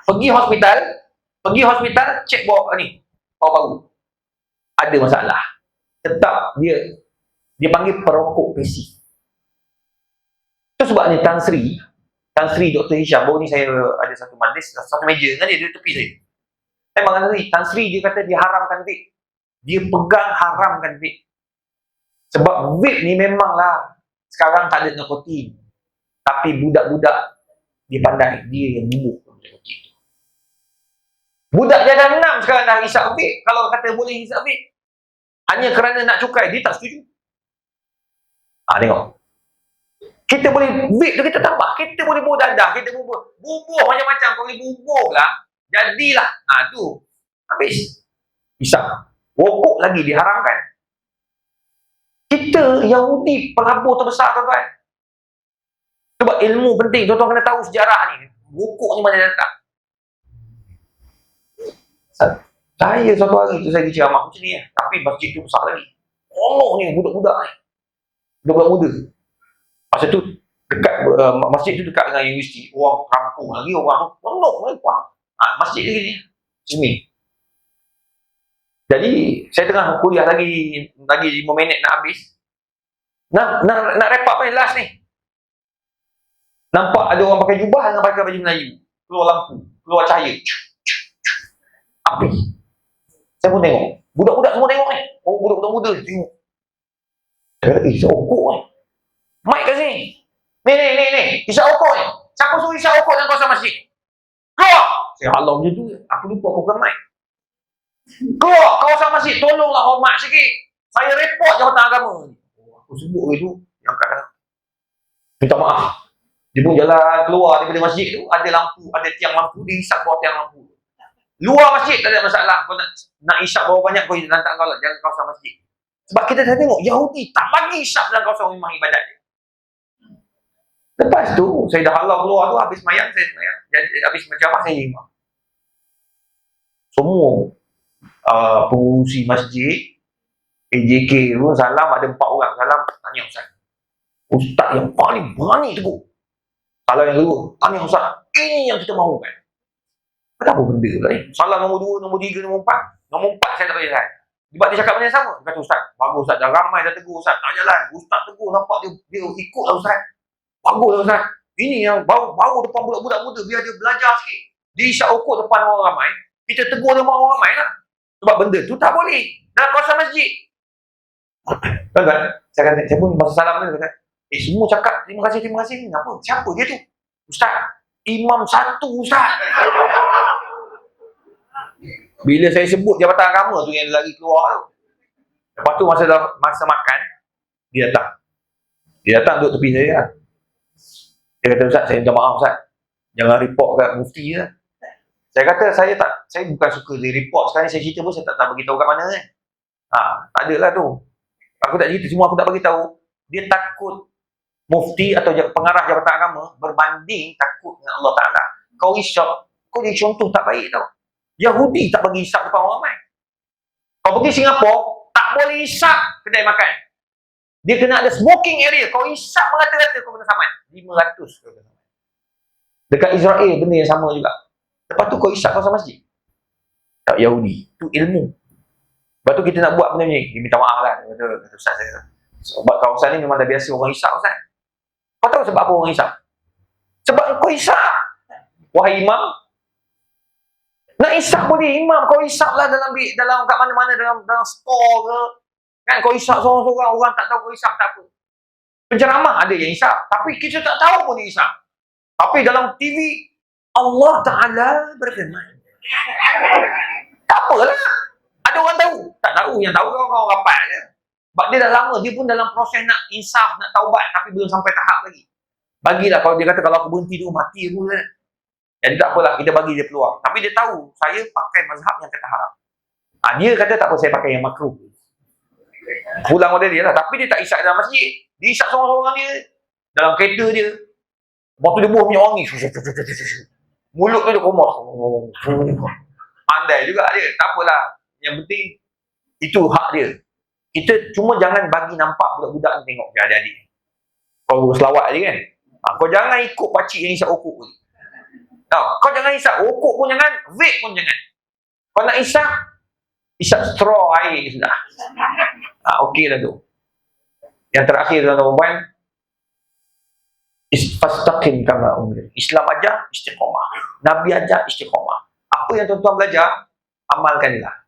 Pergi hospital, cek bawa ni, paru-paru. Ada masalah. Tetap dia panggil perokok pasif. Itu sebabnya Tan Sri Dr. Hisham, baru ni saya ada satu majlis, satu meja dengan dia tepi saya. Saya mengenai Tan Sri, dia kata dia haramkan vape. Dia pegang haramkan vape. Sebab vape ni memanglah sekarang tak ada nikotin. Tapi budak-budak dia pandai, dia yang bubuk nikotin. Budak jalan 6 sekarang dah hisap vape. Kalau kata boleh hisap vape, hanya kerana nak cukai, dia tak setuju. Tengok. Kita boleh vape tu kita tambah. Kita boleh bubuh dadah, kita bubuh macam-macam. Kau boleh bubuh lah, jadilah. Tu habis. Hisap. Rokok lagi diharamkan. Kita Yahudi pelabur terbesar, tuan-tuan. Sebab ilmu penting, tuan-tuan kena tahu sejarah ni. Rokok ni mana datang. Saya satu hari tu saya pergi ceramah macam ni. Tapi masjid tu besar lagi. Oh ni budak-budak ni. Budak-budak muda. Masa tu dekat masjid tu dekat dengan universiti. Orang kampung lagi, orang tu penuh lagi. Masjid lagi ni. Sini. Jadi saya tengah kuliah lagi 5 minit nak habis. Nak wrap up ni, last ni. Nampak ada orang pakai jubah dengan pakai baju Melayu. Keluar lampu, keluar cahaya. Api. Saya pun tengok. Budak-budak semua tengok ni. Oh, budak-budak muda tengok. Saya kata, isap rokok ni. Mic kat sini. Ni. Isap rokok ni. Siapa suruh isap rokok dalam kawasan masjid? Keluar! Saya halau macam tu. Aku lupa aku bukan mic. Keluar kawasan masjid. Tolonglah hormat sikit. Saya report jabatan agama ni. Aku sebut ke tu. Yang kadang minta maaf. Dia pun jalan keluar daripada masjid tu. Ada lampu, ada tiang lampu. Dia isap bawah tiang lampu. Luar masjid tak ada masalah. Kau nak isap berapa banyak, kau lantak kau lah. Jangan kawasan masjid. Sebab kita dah tengok Yahudi tak bagi isap dalam kawasan rumah ibadat dia. Lepas tu saya dah halau keluar tu, habis mayang saya semayang. Jadi habis menjamah saya imam. Semua pengurusi masjid AJK tu salam, ada 4 orang salam, tanya ustaz. Ustaz yang paling berani tegur. Kalau yang kedua, tanya ustaz, ini yang kita mahukan. Kenapa benda pula ni? Salah nombor 2, nombor 3, nombor 4. Nombor 4 saya tak boleh jalan. Sebab dia cakap benda yang sama. Dia kata, ustaz, bagus ustaz. Dah ramai dah tegur ustaz, tak jalan. Ustaz tegur, nampak dia ikut lah ustaz. Bagus lah ustaz. Ini yang baru depan budak-budak muda, biar dia belajar sikit. Dia isap rokok depan orang ramai. Kita tegur depan orang ramai lah. Sebab benda tu tak boleh dalam kawasan masjid. Tuan-tuan, saya pun masa salam ni kata, semua cakap terima kasih. Kenapa? Siapa dia tu? Ustaz, imam satu ustaz. Bila saya sebut jabatan agama tu yang lagi keluar tu. Lepas tu masa makan, dia datang duduk tepi saya lah. Dia kata, ustaz, saya minta maaf ustaz. Jangan report kat mufti lah. Saya kata, saya bukan suka dia report. Sekarang ni saya cerita pun saya tak beritahu kat mana kan. Tak adalah tu. Aku tak cerita, semua aku tak beritahu. Dia takut mufti atau pengarah jabatan agama berbanding takut dengan Allah Ta'ala. Kau isap, kau jadi contoh tak baik tau. Yahudi tak bagi isap depan orang ramai. Kau pergi Singapura, tak boleh isap kedai makan. Dia kena ada smoking area. Kau isap merata-rata, kau kena saman. 500 kau kena saman. Dekat Israel, benda yang sama juga. Lepas tu kau isap kawasan masjid. Tak Yahudi. Itu ilmu. Lepas tu kita nak buat benda ni. Dia minta maaf lah. Kata ustaz saya. Sebab kawasan ni memang dah biasa orang isap ustaz. Kau tahu sebab apa orang isap? Sebab kau isap. Wahai imam. Nak isap boleh imam. Kau isap lah dalam kat mana-mana. Dalam store ke. Kan kau isap seorang-seorang. Orang tak tahu kau isap tak apa. Penceramah ada yang isap. Tapi kita tak tahu pun dia isap. Tapi dalam TV Allah Ta'ala berfirman. Tak apalah. Ada orang tahu. Tak tahu. Yang tahu kawan-kawan rapat je. Sebab dia dah lama, dia pun dalam proses nak insaf, nak taubat, tapi belum sampai tahap lagi. Bagilah, kalau dia kata kalau aku berhenti tu mati aku kan. Jadi tak apalah, kita bagi dia peluang. Tapi dia tahu, saya pakai mazhab yang kata haram. Dia kata tak apa, saya pakai yang makruh. Pulang pada dia lah. Tapi dia tak isyak dalam masjid. Dia isyak seorang-seorang dia. Dalam kereta dia. Lepas tu dia buah minyak wangi. Mulut tu dia komor. Pandai juga dia. Tak apalah. Yang penting, itu hak dia. Kita cuma jangan bagi nampak budak-budak ni tengok dia adik-adik. Kau selawat je kan. Kau jangan ikut pakcik yang isap okok tu. Kau jangan isap okok pun jangan, vape pun jangan. Kau nak isap straw air sudah. Okey lah tu. Yang terakhir tuan-tuan, fastaqim kama umir. Islam ajar istiqamah. Nabi ajar istiqamah. Apa yang tuan-tuan belajar, amalkanlah.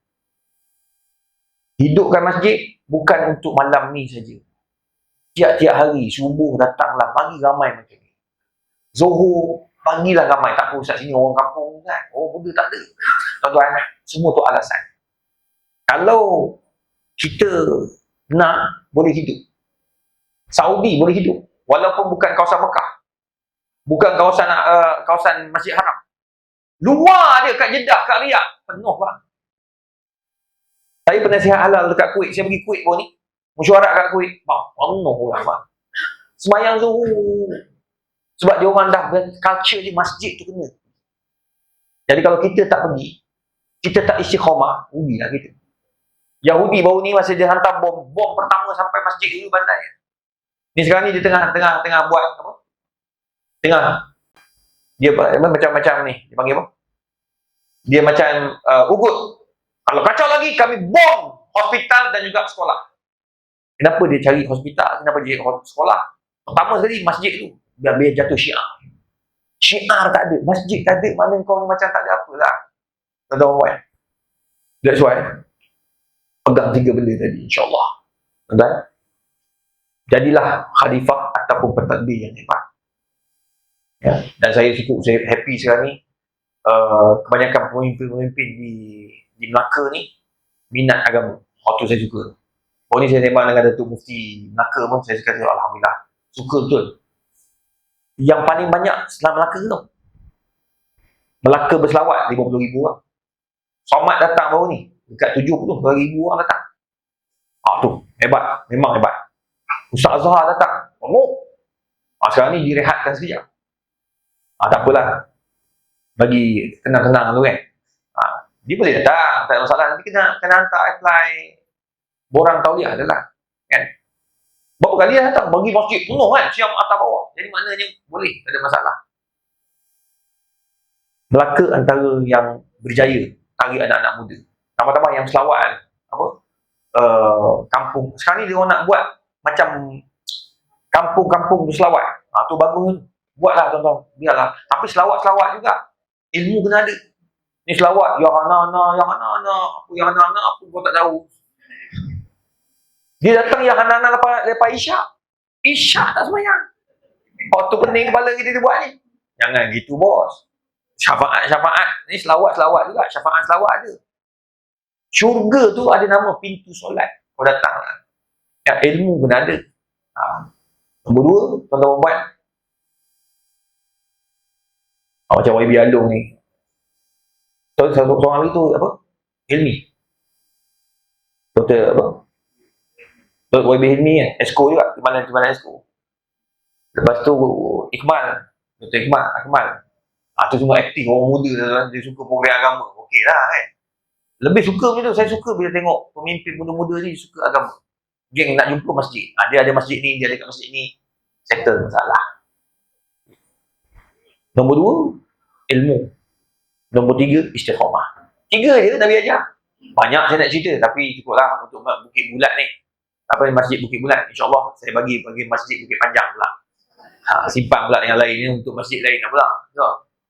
Hidupkan masjid bukan untuk malam ni saja. Tiap-tiap hari subuh datanglah, bagi ramai macam ni. Zuhur bagilah ramai. Tak apa Ustaz, sini orang kampung kan. Benda tak ada. Tuan-tuan, semua tu alasan. Kalau kita nak, boleh hidup. Saudi boleh hidup. Walaupun bukan kawasan Mekah. Bukan kawasan Masjid Haram. Luar dia, kat Jeddah, kat Riyadh. Penuh bang. Saya penasihat halal dekat Kuwait. Saya pergi Kuwait pun ni. Mesyuarat kat Kuwait. Penuh orang bang. Semayang zuhur. Sebab dia orang dah culture di masjid tu kena. Jadi kalau kita tak pergi, kita tak istiqamah, rugilah kita. Yahudi baru ni masa dia hantar bom pertama sampai masjid dulu bandai. Ni sekarang ni dia tengah buat apa? Dia macam ni, dia panggil apa? Dia macam ugut. Kalau kacau lagi kami bom hospital dan juga sekolah. Kenapa dia cari hospital? Kenapa dia sekolah? Pertama sekali masjid tu biar jatuh syiar. Syiar tak ada, masjid tak ada, mana kau ni macam tak ada apa lah. Tuan-tuan. That's why pegang 3 benda tadi, insyaAllah. Tuan-tuan. Jadilah khalifah ataupun pentadbir yang hebat. Ya. Dan saya happy sekarang ni, kebanyakan pemimpin-pemimpin di Melaka ni minat agama. Waktu saya suka. Ni saya sembang dengan Datuk Mufti Melaka pun, saya kata alhamdulillah. Suka betul. Yang paling banyak Islam Melaka tu. Melaka berselawat 50,000 orang. Somad datang baru ni. Dekat 70,000 orang datang. Tu. Hebat. Memang hebat. Ustaz Azhar datang. Sekarang ni direhatkan sekejap. Tak apalah. Bagi tenang-tenang tu kan. Dia boleh datang. Tak ada masalah. Nanti kena hantar apply borang tauliah adalah. Kan? Berapa kali dia datang? Bagi masjid penuh kan? Siang atas bawah. Jadi maknanya boleh. Tak ada masalah. Melaka antara yang berjaya tarik anak-anak muda. Tambah-tambah yang selawat kampung. Sekarang ni dia orang nak buat macam kampung-kampung berselawat. Tu bagus. Buatlah tuan-tuan. Biarlah. Tapi selawat-selawat juga. Ilmu kena ada. Ni selawat. Ya anak-anak. Apa kau tak tahu. Dia datang yang anak-anak lepas isyak. Isyak tak semayang. Tu pening kepala kita dia buat ni. Jangan gitu bos. Syafaat. Ni selawat-selawat juga. Syafaat-selawat ada. Syurga tu ada nama pintu solat. Kau datang lah. Ilmu kena ada. Nombor 2, tuan-tuan buat. Macam YB Along ni. Seorang lagi tu apa? Hilmi. Dr. apa? Dr. YB Hilmi kan? Esko juga. Timbalan Esko. Lepas tu Iqmal. Dr. Iqmal. Tu semua aktif. Orang muda dia suka program agama. Okey lah kan. Lebih suka macam tu. Saya suka bila tengok pemimpin muda-muda ni suka agama. Geng nak jumpa masjid. Dia ada masjid ni, dia ada kat masjid ni. Settle masalah. Nombor 2, ilmu. Nombor 3, istiqamah. 3 je Nabi ajar. Banyak saya nak cerita, tapi cukuplah untuk Bukit Bulat ni. Masjid Bukit Bulat. InsyaAllah saya bagi masjid Bukit Panjang pula. Simpan pula yang lain ni untuk masjid lain pula.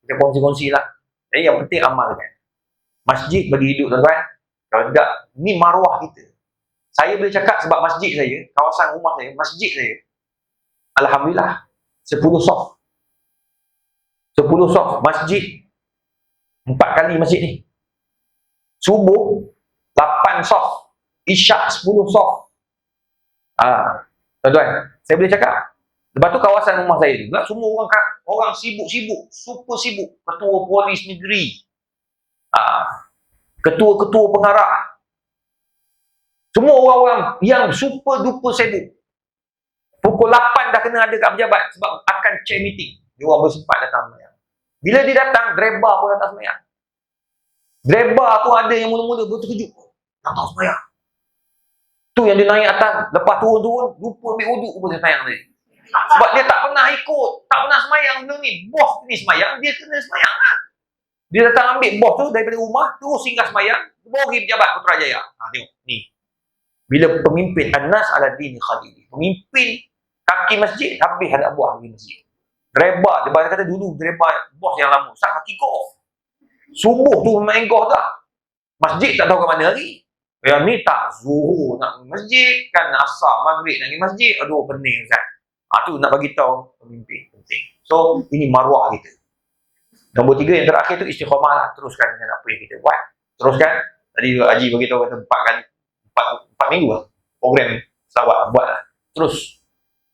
Kita kongsi-kongsi lah. Jadi yang penting amalkan. Masjid bagi hidup tuan-tuan. Kalau tidak, ni maruah kita. Saya boleh cakap sebab masjid saya, kawasan rumah saya, masjid saya, alhamdulillah, 10 soft. 10 soft. Masjid, 4 kali masjid ni. Subuh, 8 soft. Isyak, 10 soft. Tuan-tuan, saya boleh cakap. Lepas tu kawasan rumah saya juga, semua orang sibuk-sibuk, super sibuk. Ketua polis negeri, ketua-ketua pengarah, semua orang-orang yang super duper sibuk. Pukul 8 dah kena ada kat pejabat sebab akan chair meeting. Dia orang bersempat datang semayang. Bila dia datang, driver pun datang semayang. Driver pun ada yang mula-mula terkejut. Datang semayang. Tu yang dia naik atas, lepas turun-turun, lupa ambil wuduk pun dia semayang tadi. Sebab dia tak pernah ikut, tak pernah semayang benda ni. Bos ni semayang, dia kena semayang lah. Dia datang ambil bos tu daripada rumah, terus singgah semayang, bawa pergi pejabat Putrajaya. Tengok, ni. Bila pemimpin An-Nas ala Dini Khalili, pemimpin kaki masjid, habis anak buah pergi masjid. Driver, dia kata dulu driver bos yang lama, sat kaki kau. Subuh tu main golf dah. Masjid tak tahu ke mana lagi. Yang ni tak zuhur nak pergi masjid, kan asar maghrib nak pergi masjid. Aduh, pening Ustaz. Tu nak bagi tahu pemimpin penting. So, ini maruah kita. Nombor 3 yang terakhir tu istiqamah lah. Teruskan dengan apa yang kita buat. Teruskan. Tadi Haji bagi tahu kata 4 minggu lah. Program selawat buat lah. Terus.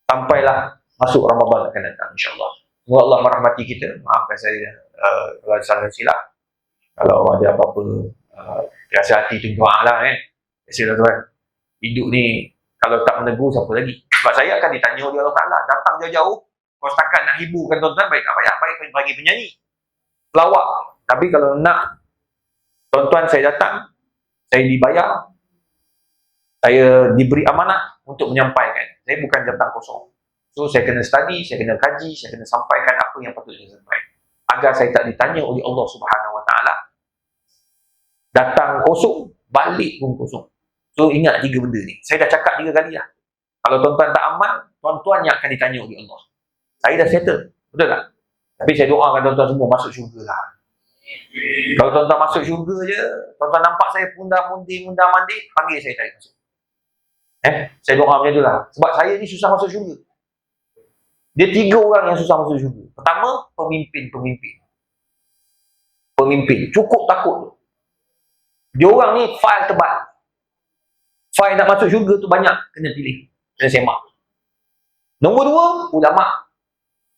Sampailah masuk Ramadan akan datang, insyaAllah. Semoga Allah merahmati kita. Maafkan saya kalau ada salah silap. Kalau ada apa-apa rasa hati tu doa lah Biasalah tuan. Hidup ni kalau tak menegur siapa lagi? Sebab saya akan ditanya oleh Allah Ta'ala. Datang jauh-jauh. Kau setakat nak hiburkan tuan-tuan, baik tak payah. Baik bagi penyanyi. Pelawak. Tapi kalau nak tuan-tuan saya datang, saya dibayar, saya diberi amanah untuk menyampaikan. Saya bukan jabatan kosong. So, saya kena study, saya kena kaji, saya kena sampaikan apa yang patut saya sampaikan. Agar saya tak ditanya oleh Allah Subhanahu Wa Ta'ala. Datang kosong, balik pun kosong. So, ingat 3 benda ni. Saya dah cakap 3 kali lah. Kalau tuan-tuan tak aman, tuan-tuan yang akan ditanya oleh Allah. Saya dah settle. Betul tak? Tapi saya doakan tuan-tuan semua masuk syurga lah. Kalau tuan-tuan masuk syurga je, tuan-tuan nampak saya pundah-mundi, mundah-mandi, panggil saya tarik masuk. Saya doa macam tu lah. Sebab saya ni susah masuk syurga. Dia 3 orang yang susah masuk syurga. Pertama, pemimpin. Cukup takut tu. Dia orang ni file tebal. File nak masuk syurga tu banyak. Kena pilih. Kena semak. Nombor 2, ulama.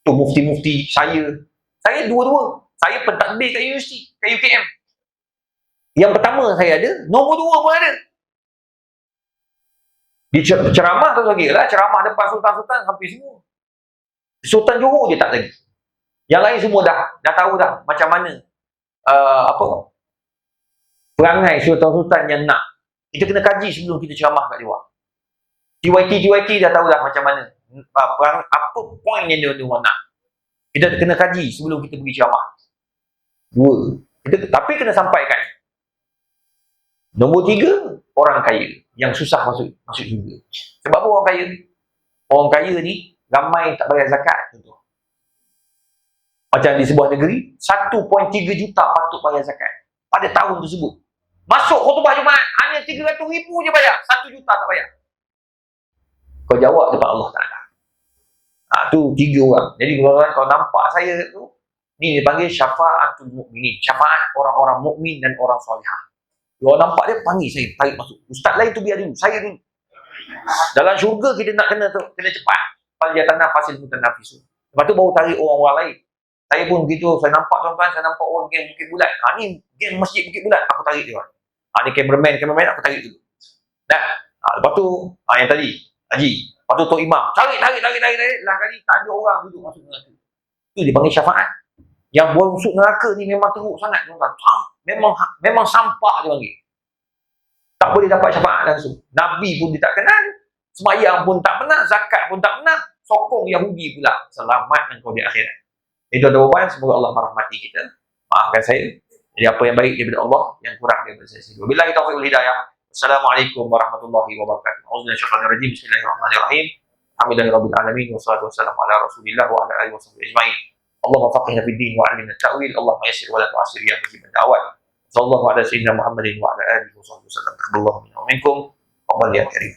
Tu mufti-mufti. Saya dua-dua. Saya pentadbir kat universiti. Kat UKM. Yang pertama saya ada. Nombor 2 pun ada. Di ceramah tu lagi lah. Ceramah depan sultan-sultan hampir semua. Sultan Johor je tak lagi. Yang lain semua dah tahu dah macam mana perangai sultan-sultan yang nak. Kita kena kaji sebelum kita ceramah kat luar. TYT dah tahu dah macam mana apa point yang dia nak. Kita kena kaji sebelum kita pergi ceramah. 2. Tapi kena sampaikan. Nombor 3, orang kaya yang susah masuk juga. Sebab apa orang kaya? Orang kaya ni ramai tak bayar zakat contoh. Macam di sebuah negeri, 1.3 juta patut bayar zakat pada tahun tersebut. Masuk khutbah Jumaat hanya 300,000 je bayar, 1 juta tak bayar. Kau jawab depan Allah Ta'ala. Tu 3 orang. Jadi kalau nampak saya tu, ni dipanggil syafa'atul mukminin. Syafaat orang-orang mukmin dan orang solihah. Kalau nampak dia, panggil saya, tarik masuk. Ustaz lain tu biar dulu, saya dulu. Dalam syurga kita nak kena cepat. Faljatana fasil mutanafisun. Lepas tu baru tarik orang-orang lain. Saya pun begitu, saya nampak tuan-tuan, saya nampak orang geng Bukit Bulat. Ni geng masjid Bukit Bulat, aku tarik dia. Ni kameraman, aku tarik dulu. Dah. Lepas tu, yang tadi, Haji. Lepas tu Tok Imam. Tarik. Lah kali tak ada orang duduk masuk neraka. Itu dipanggil syafaat. Yang buang masuk neraka ni memang teruk sangat, tuan-tuan. Memang sampah dia panggil. Tak boleh dapat syafaat langsung. Nabi pun dia tak kenal. Semayang pun tak pernah. Zakat pun tak pernah. Sokong Yahudi pula. Selamat engkau di akhirat. Itu jawapan. Semoga Allah merahmati kita. Maafkan saya. Jadi apa yang baik daripada Allah, yang kurang daripada saya sendiri. Wabillahi taufiq wal hidayah. Assalamualaikum warahmatullahi wabarakatuh. Auzubillahi Bismillahirrahmanirrahim. Alhamdulillahirabbil alamin wassalatu wassalamu ala Rasulillah wa ala alihi wasahbihi ajmain. Allahumma faqihna fid din wa 'allimna at-ta'wil. Allahumma yassir wa la tu'assir ya mujibad da'wat. Sallallahu ala sayyidina Muhammadin wa ala alihi wasahbihi wasallam. Taqabbalallahu minna wa minkum. Wa qul ya karim.